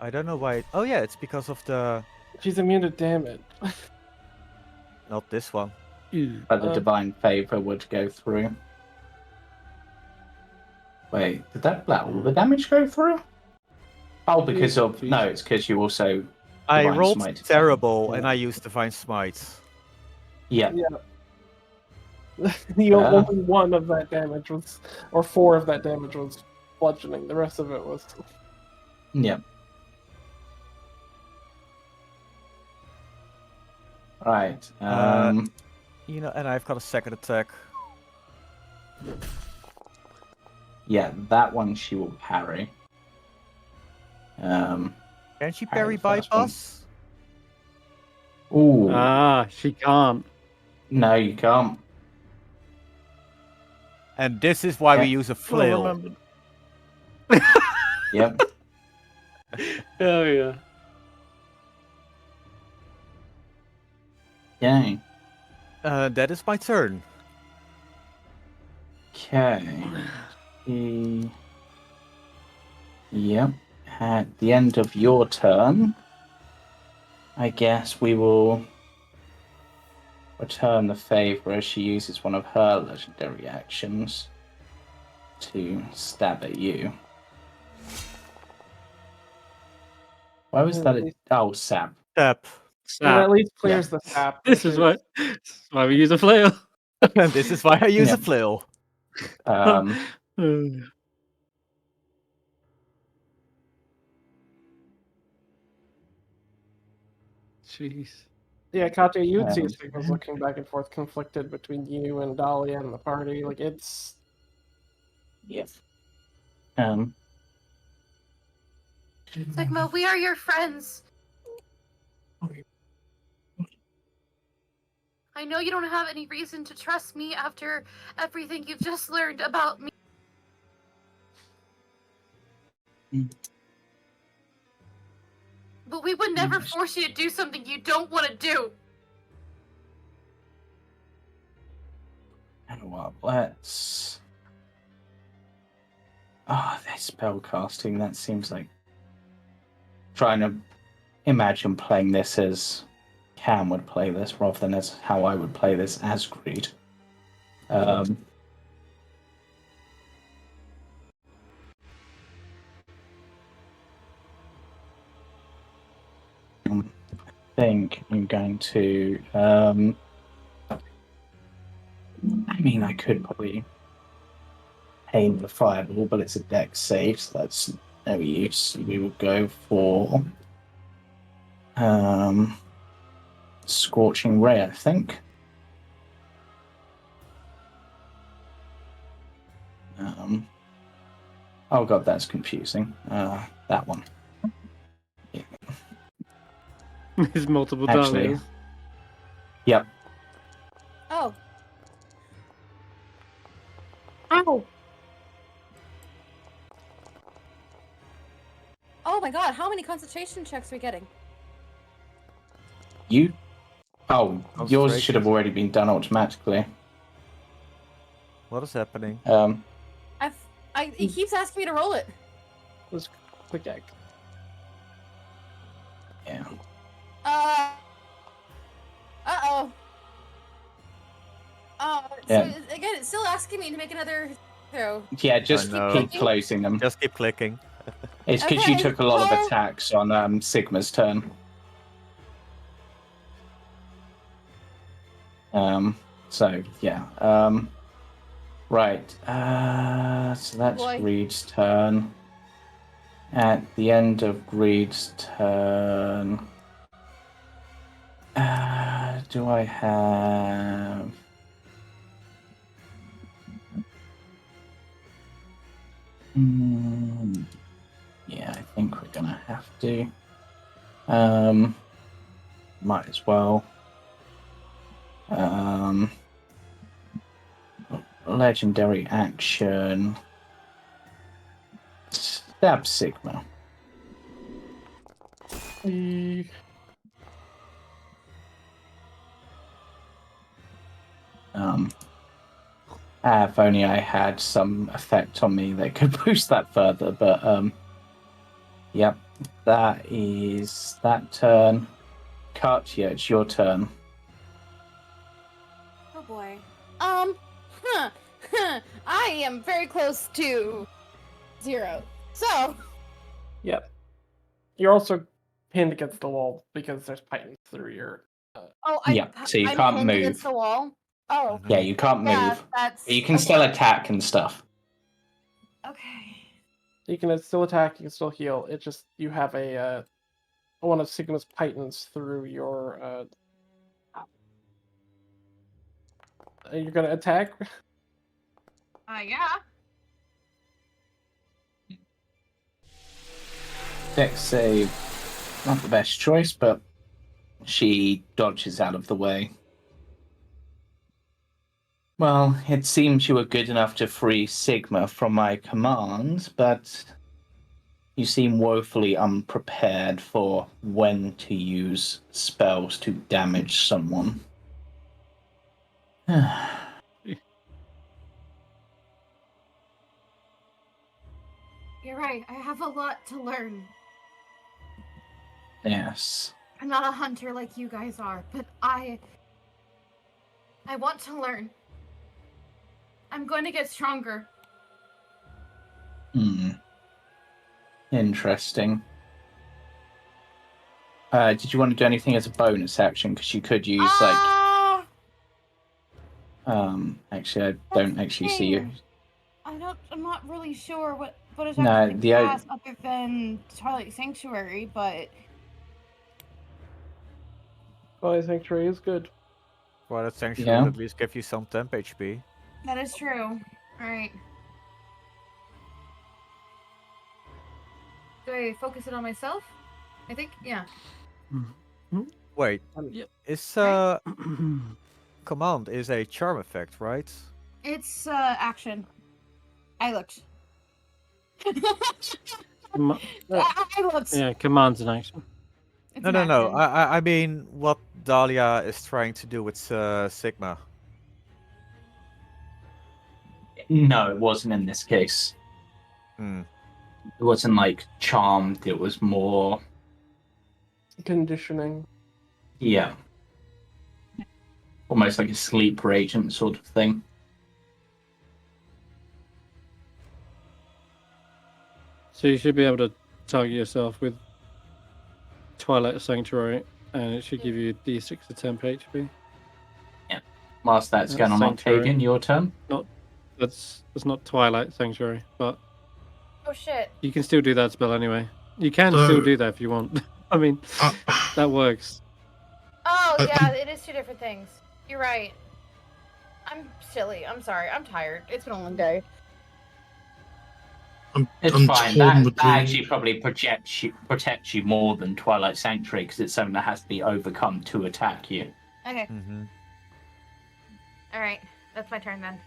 I don't know why. Oh yeah, it's because of the. She's immune to damage. Not this one. But the divine favor would go through. Wait, did that let all the damage go through? Oh, because of no, it's because you also. I Divine rolled Smite. terrible and I used Divine Smite. Yeah. You only 1 of that damage was, or 4 of that damage was bludgeoning. The rest of it was. Yeah. Right. You know, and I've got a second attack. Yeah, that one she will parry. Can she Parry parry the first one. bypass? Ooh. She can't. No, you can't. And this is why we Yeah. use a flail. remembered. Yep. Oh yeah. Yay. That is my turn. Okay. Yep. At the end of your turn, I guess we will return the favor as she uses one of her legendary actions to stab at you. Why was that? Oh, sap. Tap. It at least clears the sap. This is why we use a flail. And this is why I use Yeah. a flail. Jeez. Yeah, Katia, you'd see Sigma's looking back and forth, conflicted between you and Dahlia and the party. Like, it's. Yes. Sigma, we are your friends. I know you don't have any reason to trust me after everything you've just learned about me. But we would never force you to do something you don't want to do. Well, let's. Ah, this spell casting. That seems like trying to imagine playing this as Cam would play this, rather than as how I would play this as Creed. I think I'm going to. I mean, I could probably aim the fireball, but it's a dex save, so that's no use. We will go for Scorching Ray, I think. Oh god, that's confusing. That one. There's multiple Actually, Dahlias. yep. Oh. Ow! Oh my god, how many concentration checks are we getting? You? Oh, yours should have Concentration. already been done automatically. What is happening? He keeps asking me to roll it. Let's click X. Yeah. Uh-oh. Yeah. So again, it's still asking me to make another throw. Yeah, just know. keep closing them. Just keep clicking. It's because you Okay, took a lot of well- attacks on Sigma's turn. So yeah. Right. So that's Boy. Greed's turn. At the end of Greed's turn, do I have? Yeah, I think we're gonna have to. Might as well. Legendary action. Stab Sigma. If only I had some effect on me that could boost that further, but yep, that is that turn. Katia, it's your turn. Oh boy. I am very close to 0. So. Yep. You're also pinned against the wall because there's pythons through your. Oh, Yeah, so you I'm can't pinned move. against the wall. Oh, Yeah, you can't move. yeah, that's. But you can still attack and stuff. Okay. You can still attack. You can still heal. It just you have a one of Sigma's pythons through your. You're gonna attack. Yeah. Dex save, not the best choice, but she dodges out of the way. Well, it seems you were good enough to free Sigma from my command, but you seem woefully unprepared for when to use spells to damage someone. You're right. I have a lot to learn. Yes. I'm not a hunter like you guys are, but I want to learn. I'm going to get stronger. Interesting. Did you want to do anything as a bonus action? Because you could use actually, I don't actually see you. I'm not really sure what is No, actually the class other than Twilight Sanctuary, but Twilight Sanctuary is good. Well, that sanctuary Yeah. will at least give you some temp HP. that is true. Alright. Do I focus it on myself? I think, yeah. Wait, Yep. is command is a charm effect, right? It's action. I looked. I looked. Yeah, commands in action. It's No, an no, no. action. I mean what Dahlia is trying to do with Sigma. No, it wasn't in this case. It wasn't like charmed, it was more. Conditioning. Yeah. Almost like a sleeper agent sort of thing. So you should be able to target yourself with Twilight Sanctuary, and it should give you D6 to temp HP. Whilst that's going on, Sanctuary. Octavian, your turn. That's not Twilight Sanctuary, but Oh shit. you can still do that spell anyway. You can So- still do that if you want. I mean, that works. Oh I- yeah, it is 2 different things. You're right. I'm silly. I'm sorry. I'm tired. It's been a long day. It's I'm fine. torn That between. actually probably protects you more than Twilight Sanctuary because it's something that has to be overcome to attack you. Okay. Mm-hmm. All right. That's my turn then.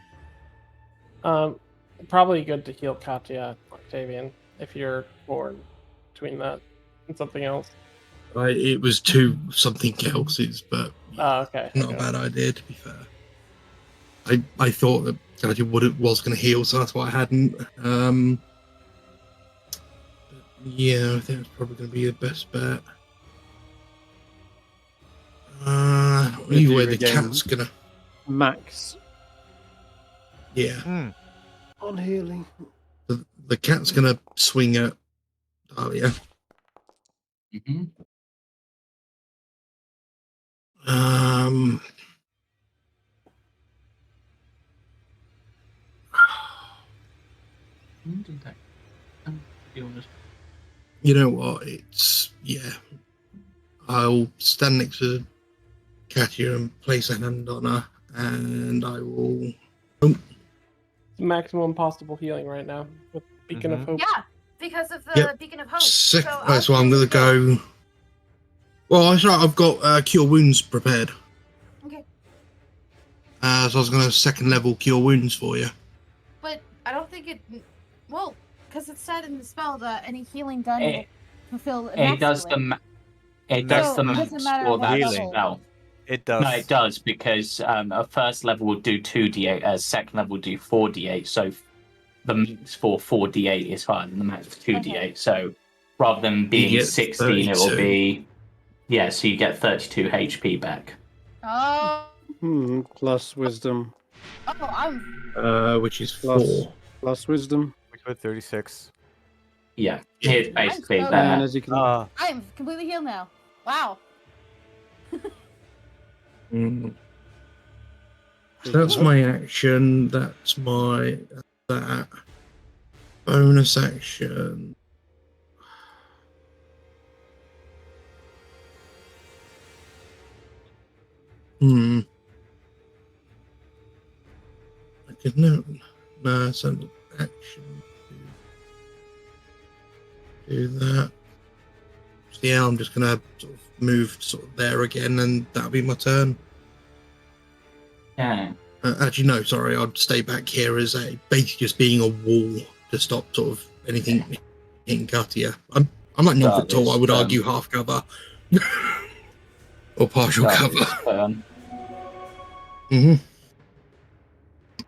Probably good to heal Katia, Octavian, if you're torn between that and something else. It was two something else's, but Oh, okay. not a bad idea, to be fair. I thought that Katia was going to heal, so that's why I hadn't. Yeah, I think it's probably going to be the best bet. Either way, the regain cat's gonna. Max Yeah, on healing. the cat's gonna swing at Dahlia. Mm-hmm. You know what? I'll stand next to Katia and place a hand on her, and I will. Maximum possible healing right now with Beacon of Hope. Yeah, because of the Yep. Beacon of Hope. So I'll I'm going to go. Well, I've got Cure Wounds prepared. Okay. So I was going to second level Cure Wounds for you. But I don't think it. Well, because it said in the spell that any healing done will fulfill. It does the max doesn't matter for what that level. spell. It does. No, it does because a first level will do 2d8, a second level will do 4d8. So the max for 4d8 is higher than the max for 2d8. Okay. So rather than being get 16, it will 32. be so you get 32 HP back. Oh. Plus wisdom. Oh, I'm. Which is Plus- 4. Plus wisdom. Which was 36. Yeah, Yeah. it's basically so that. And as you can I'm completely healed now. Wow. So that's my action. That's my that bonus action. I could no, it's an action. Do that. So yeah, I'm just gonna sort of move sort of there again, and that'll be my turn. Yeah. Actually, no, sorry, I'd stay back here as basically just being a wall to stop sort of anything hitting Katia. I'm like 9 foot tall. I would argue half cover or partial cover.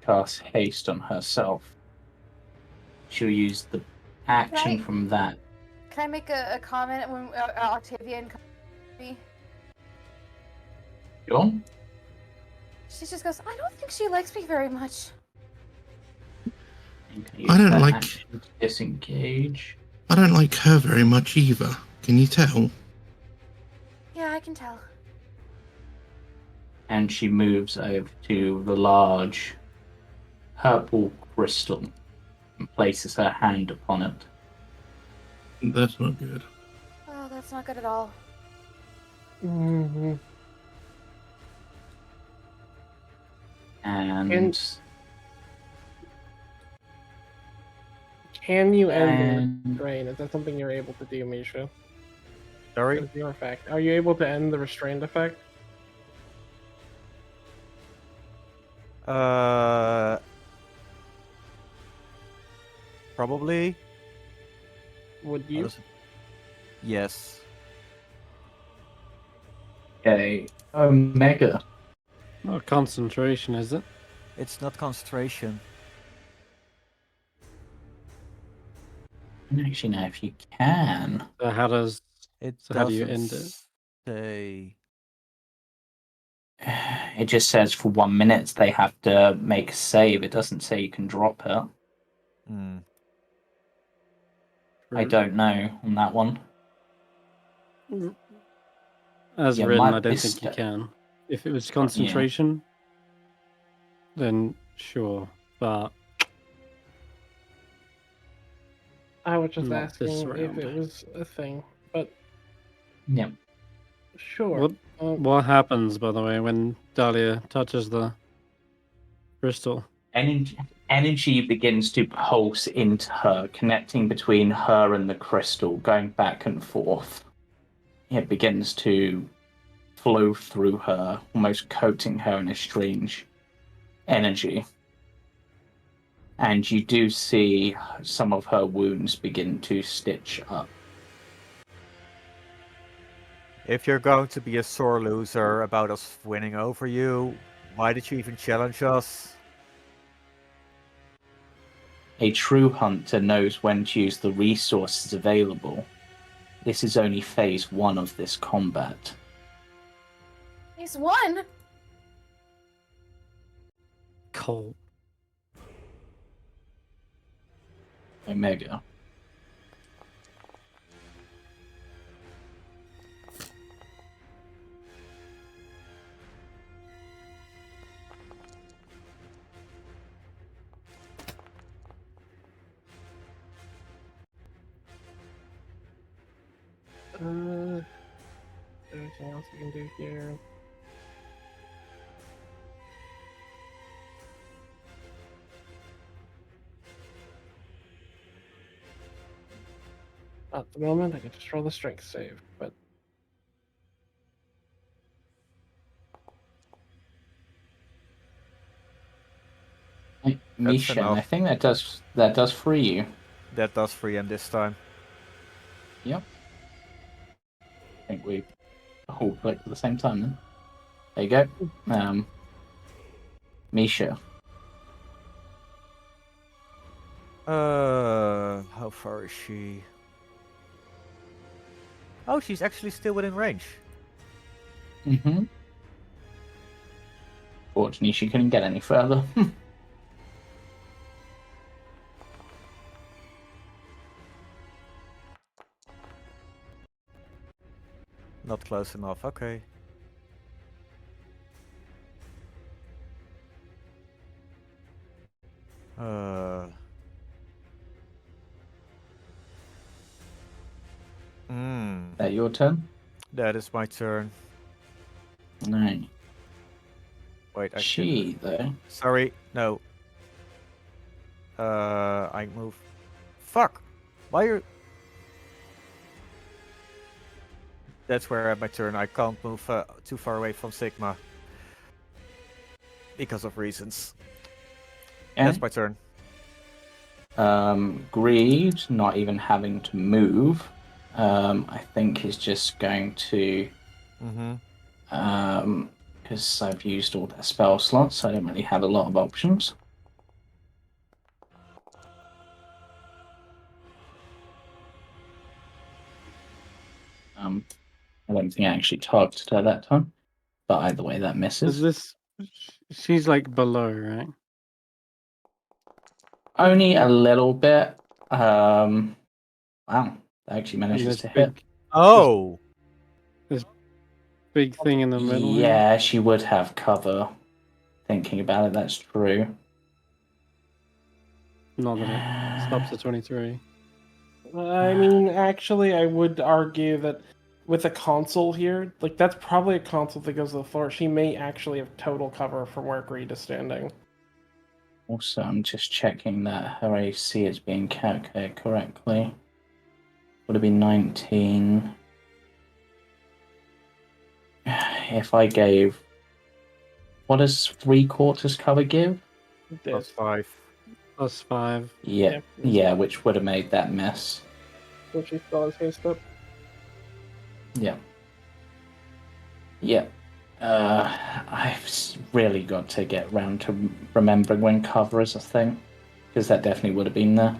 Cast haste on herself. She'll use the action Right. from that. Can I make a comment when Octavian comes to me? Sure. She just goes, I don't think she likes me very much. I don't like- action to disengage. I don't like her very much either. Can you tell? Yeah, I can tell. And she moves over to the large purple crystal and places her hand upon it. That's not good. Oh, that's not good at all. Mm-hmm. And Can you end And- the restraint? Is that something you're able to do, Misha? Sorry? With your effect. Are you able to end the restrained effect? Probably. Would you? Yes. okay, Omega. Not concentration, is it? It's not concentration. I don't actually know if you can. So how does It So how do you doesn't end it? say. It just says for 1 minute they have to make a save. It doesn't say you can drop it. Hmm. I don't know on that one. As Yeah, written, my I don't think you mistake. can. If it was concentration, then sure. But I was just Not this asking if round. it was a thing, but Yeah. sure. what happens, by the way, when Dahlia touches the crystal? energy begins to pulse into her, connecting between her and the crystal, going back and forth. It begins to flow through her, almost coating her in a strange energy. And you do see some of her wounds begin to stitch up. If you're going to be a sore loser about us winning over you, why did you even challenge us? A true hunter knows when to use the resources available. This is only phase 1 of this combat. He's won. Cold. Omega. Anything else you can do here? At the moment, I can just roll the strength save, but Misha, I enough. think that does free you. That does free him this time. Yep. I think we all clicked at the same time then. There you go. Misha. How far is she? Oh, she's actually still within range. Mm-hmm. Fortunately, she couldn't get any further. Not close enough, okay. That your turn? That is my turn. No. Wait, I She, though. Sorry, no. I move. Fuck! Why are... That's where I have my turn. I can't move too far away from Sigma. Because of reasons. That's my turn. Greed, not even having to move, I think is just going to... because I've used all their spell slots, so I don't really have a lot of options. I don't think I actually targeted her that time, but either way, that misses. Is this? She's like below, right? Only a little bit. Wow, that actually manages to hit. Oh! This big thing in the middle. Yeah, she would have cover. Thinking about it, that's true. Not that it stops at 23. I mean, actually, I would argue that with a console here, like that's probably a console that goes to the floor. She may actually have total cover from where Greed is standing. Also, I'm just checking that her AC is being calculated correctly. Would have been 19. If I gave... What does 3/4 cover give? Plus 5. Plus 5. Yeah, which would have made that mess. So she still has haste up. Yeah. Yeah. I've really got to get round to remembering when cover is a thing, because that definitely would have been there.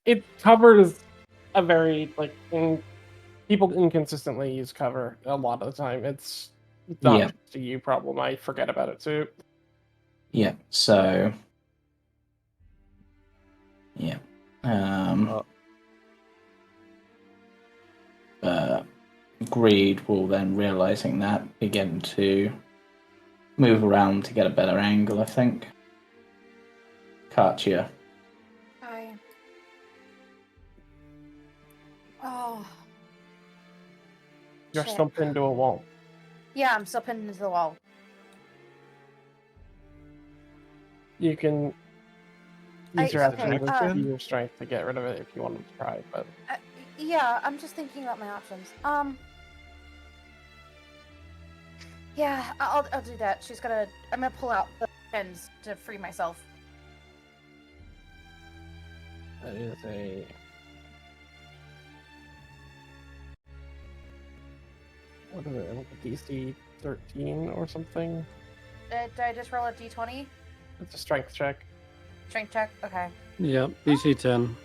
It covers a very people inconsistently use cover a lot of the time. It's not just a you problem. I forget about it too. Yeah. So. Yeah. Greed will then, realizing that, begin to move around to get a better angle, I think. Katia. Hi. Oh. You're Shit. still pinned to a wall. Yeah, I'm still pinned into the wall. You can use your okay, action to action? use your strength to get rid of it if you want to try, but yeah, I'm just thinking about my options. Yeah, I'll do that. I'm gonna pull out the pens to free myself. that is a... What is it? Like a DC 13 or something? Did I just roll a d20? It's a strength check. Strength check? Okay. Yep, DC 10.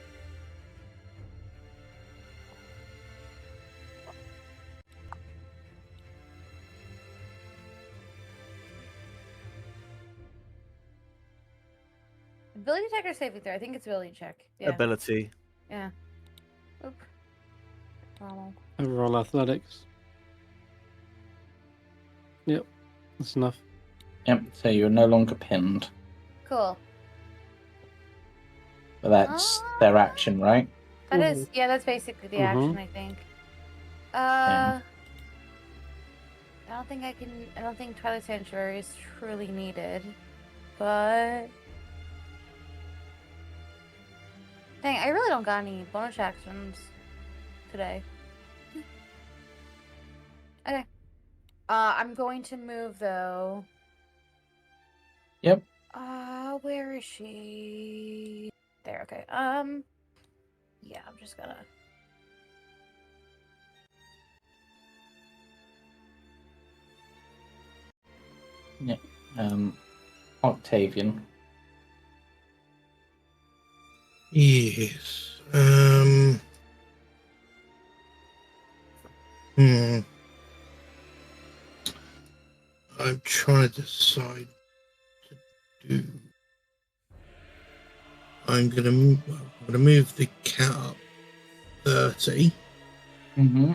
Ability check or saving throw? I think it's ability check. Yeah. Ability. Yeah. Oop. Normal. Overall athletics. Yep, that's enough. Yep, so you're no longer pinned. Cool. But that's their action, right? That is, yeah, that's basically the action, I think. I don't think Twilight Sanctuary is truly needed, but dang, I really don't got any bonus actions today. Okay. I'm going to move though. Yep. Where is she? There, okay. Yeah, I'm just gonna. Yeah. Octavian. Yes. I'm trying to decide to do. I'm gonna move the cat up 30. Mm-hmm.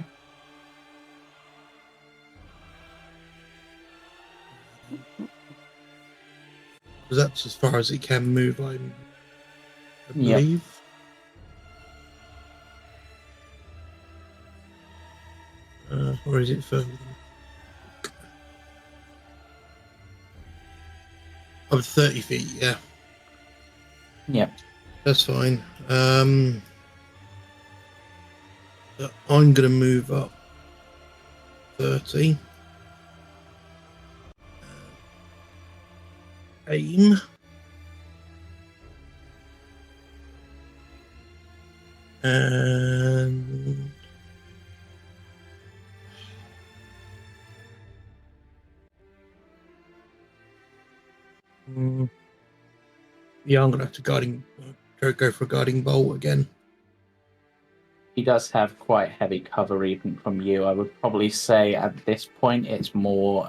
Because that's as far as it can move, I Yep. believe. Or is it further? Oh, 30 feet, yeah. Yep. That's fine. I'm going to move up 30. Aim. And yeah, I'm gonna have to go for a guiding bolt again. He does have quite heavy cover even from you. I would probably say at this point it's more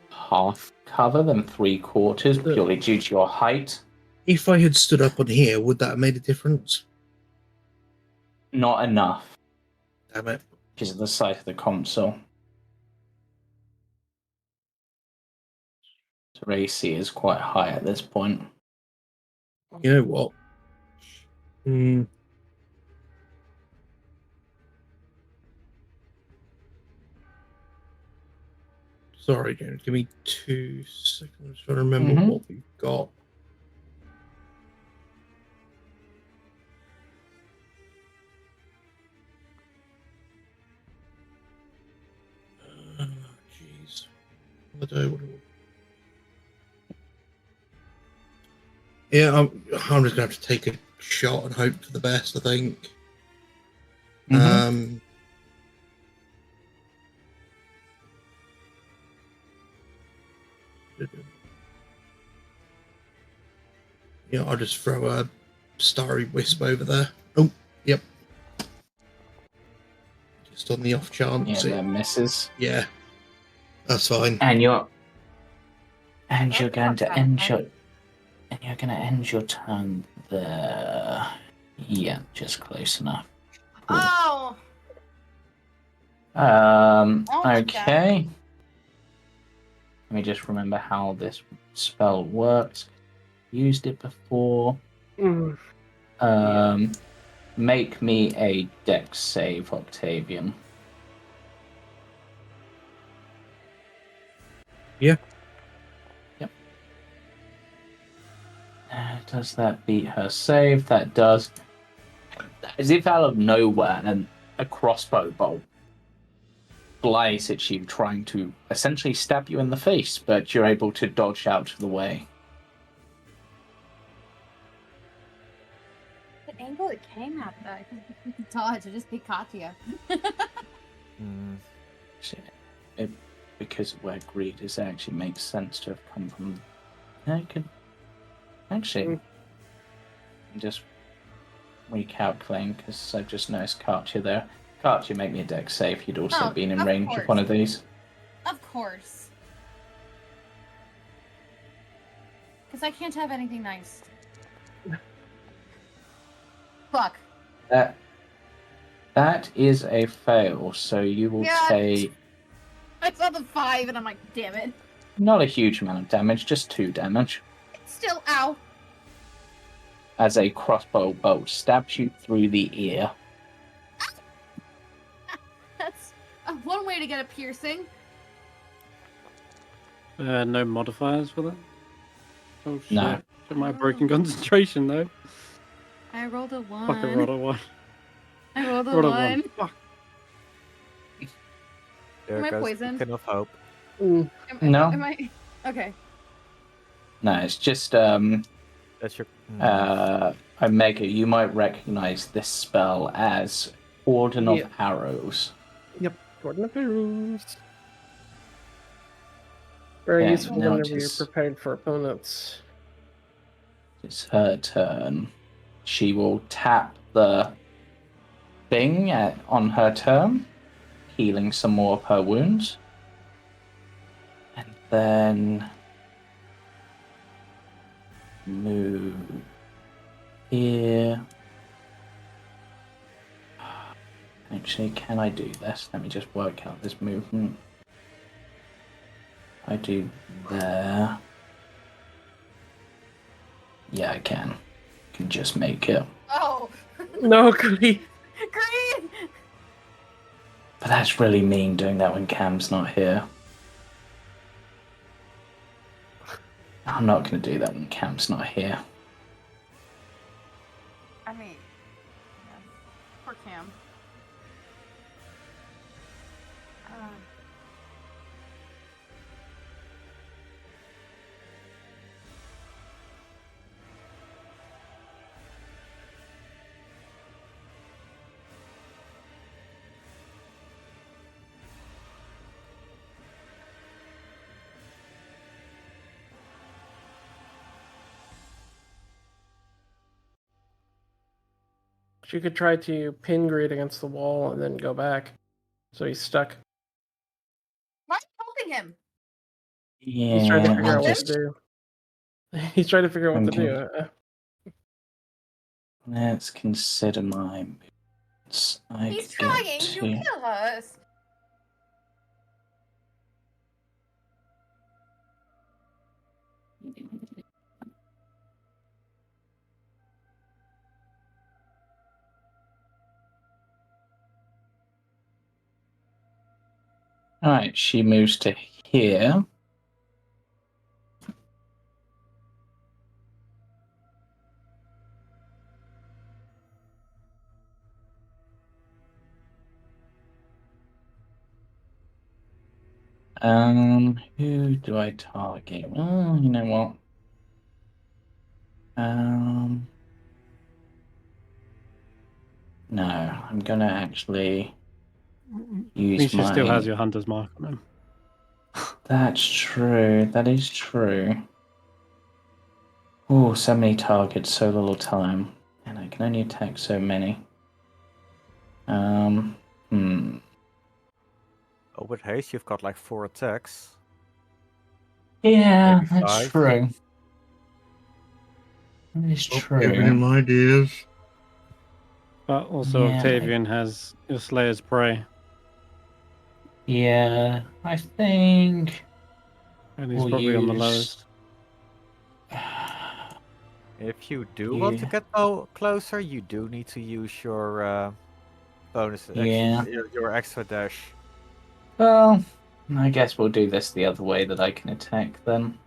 half cover than 3/4, purely due to your height. If I had stood up on here, would that have made a difference? Not enough, Damn it. because of the size of the console. So AC is quite high at this point. You know what? Sorry, James. Give me 2 seconds. I'm trying to remember what we've got. Jeez. Yeah, I'm just gonna have to take a shot and hope for the best, I think. Yeah, I'll just throw a starry wisp over there. Oh, yep. Just on the off chance. Yeah, that misses. Yeah, that's fine. And you're going to end your turn there. Yeah, just close enough. Oh. Okay. Let me just remember how this spell works. Used it before. Make me a dex save, Octavian. Yeah. Yep. Does that beat her save? That does. As if out of nowhere, and a crossbow bolt flies at you, trying to essentially stab you in the face, but you're able to dodge out of the way. The angle it came at, though, because dodge, it just be Katia. Because of where greed is, actually makes sense to have come from. I could actually just recalculating because I've just noticed Katia there. Katia, make me a dex save. You'd also been in range of one of these. Of course. Because I can't have anything nice. Fuck. That is a fail, so you will take... I saw the 5 and I'm like, damn it. Not a huge amount of damage, just 2 damage. It's still, ow. As a crossbow bolt stabs you through the ear. That's one way to get a piercing. No modifiers for that? Oh shit. No. Am I broken concentration though? I rolled a 1. Fuck, I rolled a 1. I rolled a Rolled a 1. 1. Fuck. There Am I goes poisoned? beacon of hope. No. Am I? Okay. No, it's just, That's your... Omega, you might recognize this spell as Warden of Arrows. Yep, Warden of Arrows. Very Okay, useful now whenever it you're is- prepared for opponents. It's her turn. She will tap the thing on her turn, healing some more of her wounds. And then move here. Actually, can I do this? Let me just work out this movement. I do there. Yeah, I can. Can just make it. Oh. No, Green! Green! But that's really mean doing that when Cam's not here. I'm not going to do that when Cam's not here. I mean, poor Cam. She could try to pin Greed against the wall and then go back. So he's stuck. Why are you holding him? Yeah, He's trying to figure I'll out what just- to do. He's trying to figure out what to Okay. do. Let's consider my movements. He's trying to kill us. Alright, she moves to here. Who do I target? Oh, you know what? No, I'm gonna actually use Misha my... still has your hunter's mark on him. That's true. That is true. Oh, so many targets, so little time. And I can only attack so many. Oh, with haste, you've got like 4 attacks. Yeah, Maybe that's 5. true. That is Giving true. him ideas. But also Yeah, Octavian has your Slayer's Prey. Yeah, I think... And he's We'll probably on the use- lowest. If you do want to Yeah. get closer, you do need to use your bonus, Yeah. your extra dash. Well, I guess we'll do this the other way that I can attack then.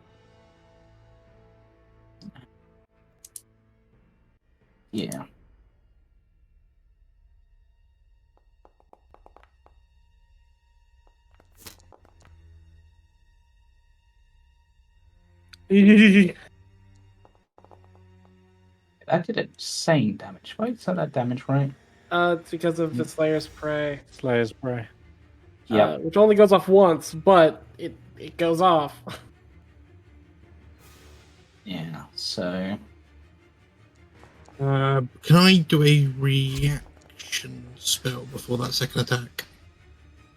Yeah. That did insane damage. Wait, is that damage right? It's because of the Slayer's Prey, Slayer's Prey. Yep. which only goes off once, but it goes off. Yeah, so... Can I do a reaction spell before that second attack?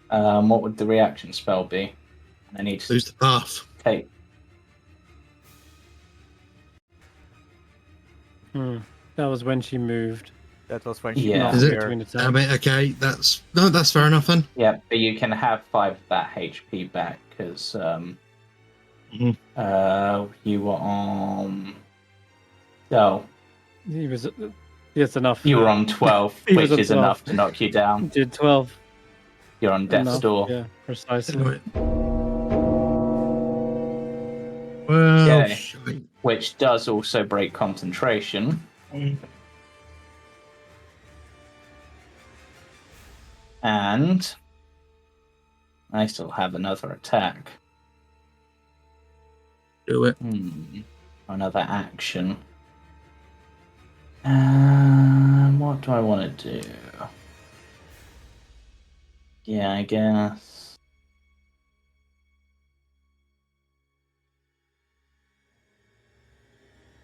what would the reaction spell be? I need to Lose the path. take... That was when she moved. That was when she Yeah. got Is it? here. Between attacks. Damn it, okay, that's fair enough then. Yeah, but you can have 5 of that HP back, because you were on... Oh, He was. It's enough. you were on 12, He was which on is 12. enough to knock you down. Did 12. You're on death's Enough. door. Yeah, precisely. Right. Well, Okay. shite. Which does also break concentration. And I still have another attack. Do it. Another action. What do I want to do? Yeah, I guess.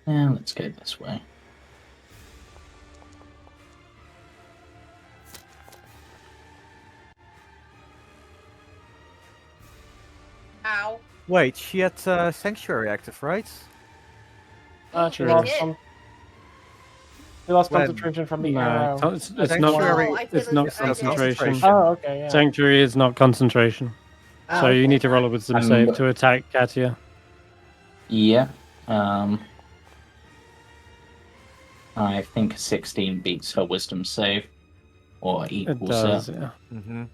Yeah, let's go this way. Ow. Wait, she had Sanctuary active, right? She We lost did. some. She lost When? concentration from the No, arrow. it's Sanctuary- not. Oh, I It's did not lose- I did. concentration. Oh, okay, yeah. Sanctuary is not concentration. So Oh, you need to okay. roll a wisdom I'm- save to attack Katia. Yeah. I think 16 beats her wisdom save. Or It equals does, it. yeah. Mm-hmm.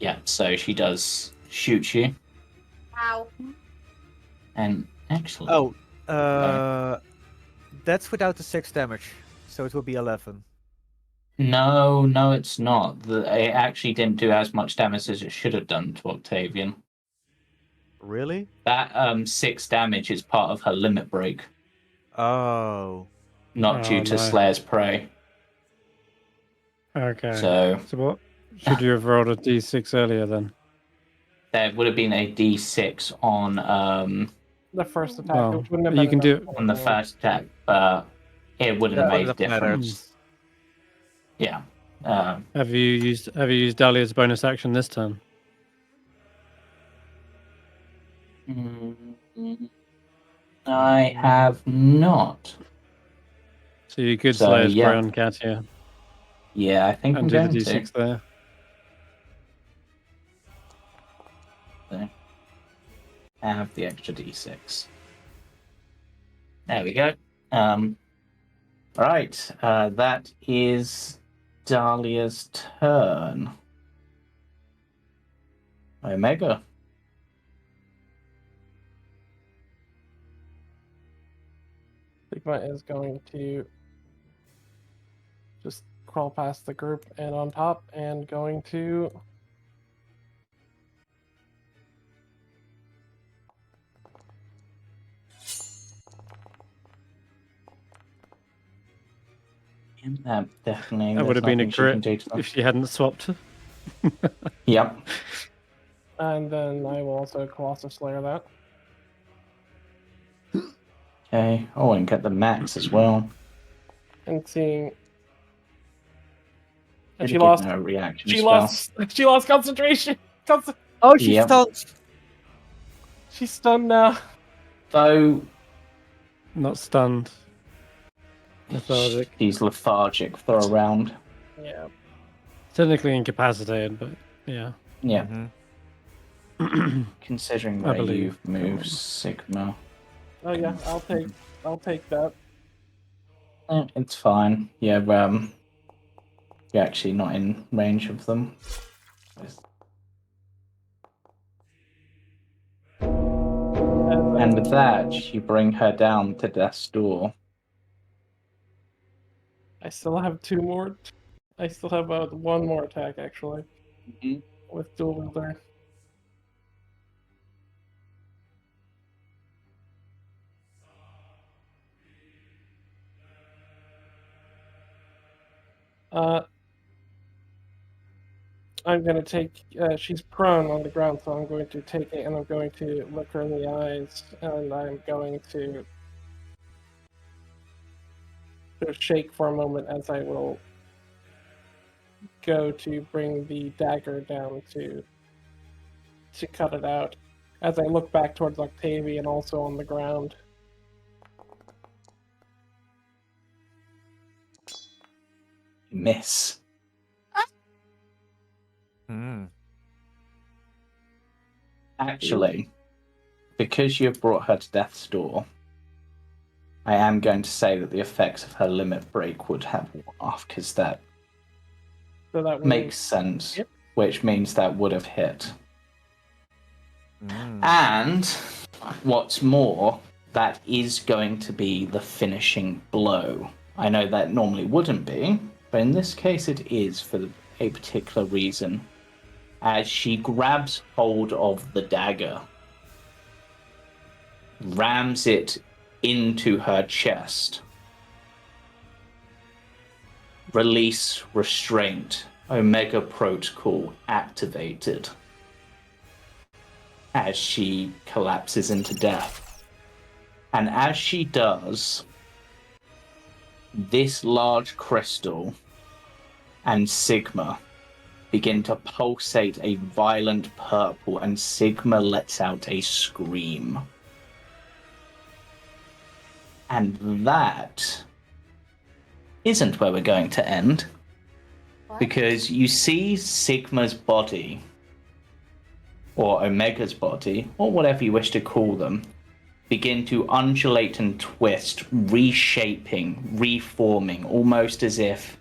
Yeah, so she does shoot you. Ow. And actually... Oh, that's without the 6 damage, so it will be 11. No, it's not. It actually didn't do as much damage as it should have done to Octavian. Really? That 6 damage is part of her limit break, Oh. not Oh, due to no. Slayer's Prey. Okay. So So what? Should you have rolled a d6 earlier then? there would have been a D6 on The first attack, Well, which wouldn't have you been can do enough. the first attack, but it wouldn't have That made a wouldn't have mattered. difference. Yeah. Have you used Dahlia's bonus action this turn? I have not. So you could So, Slayer's yeah. Prey on Katia Yeah, I think and I'm do the going d6 there. to have the extra D6. There we go. Right, that is Dahlia's turn. Omega. Sigma is going to just crawl past the group and on top and going to Definitely. That would have been a there's nothing she can crit do to them. if she hadn't swapped. Yep. and then I will also Colossus Slayer that. Okay. Oh, and get the max as well. And seeing and Should've she given lost her a reaction she spell. lost concentration. Oh, she's Yep. stunned! She's stunned now. So Not stunned. Lethargic. she's lethargic for a round. Yeah. Technically incapacitated, but yeah. Yeah. Mm-hmm. Considering I where believe. you've moved, Sigma. Oh yeah, I'll take that. It's fine. Yeah, you're actually not in range of them. And with that, you bring her down to death's door. I still have two more. I still have one more attack actually Mhm. with dual wielder. I'm gonna take. She's prone on the ground, so I'm going to take it, and I'm going to look her in the eyes, and I'm going to just shake for a moment as I will go to bring the dagger down to cut it out. As I look back towards Octavian, also on the ground. Miss. Hmm. Actually, because you've brought her to death's door, I am going to say that the effects of her limit break would have worn off, because that So that makes sense, Yep. which means that would have hit. Hmm. And what's more, that is going to be the finishing blow. I know that normally wouldn't be, but in this case it is for a particular reason. As she grabs hold of the dagger, rams it into her chest. Release restraint. Omega Protocol activated. As she collapses into death. And as she does, this large crystal and Sigma begin to pulsate a violent purple, and Sigma lets out a scream. And that isn't where we're going to end, What? because you see Sigma's body, or Omega's body, or whatever you wish to call them, begin to undulate and twist, reshaping, reforming, almost as if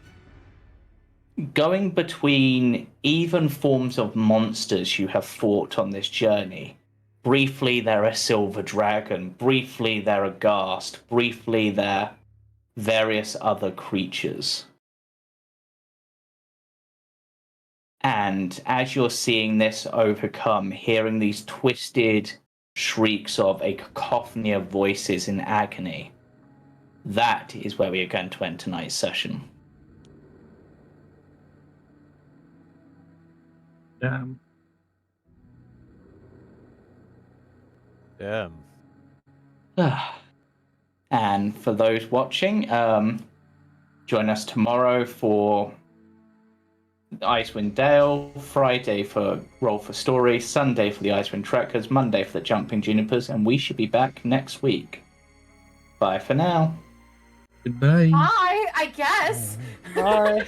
going between even forms of monsters you have fought on this journey. Briefly, they're a silver dragon. Briefly, they're a ghast. Briefly, they're various other creatures. And as you're seeing this overcome, hearing these twisted shrieks of a cacophony of voices in agony, that is where we are going to end tonight's session. Damn. Damn. And for those watching, join us tomorrow for Icewind Dale, Friday for Roll for Story, Sunday for the Icewind Trekkers, Monday for the Jumping Junipers, and we should be back next week. Bye for now. Goodbye. Bye, I guess. Bye.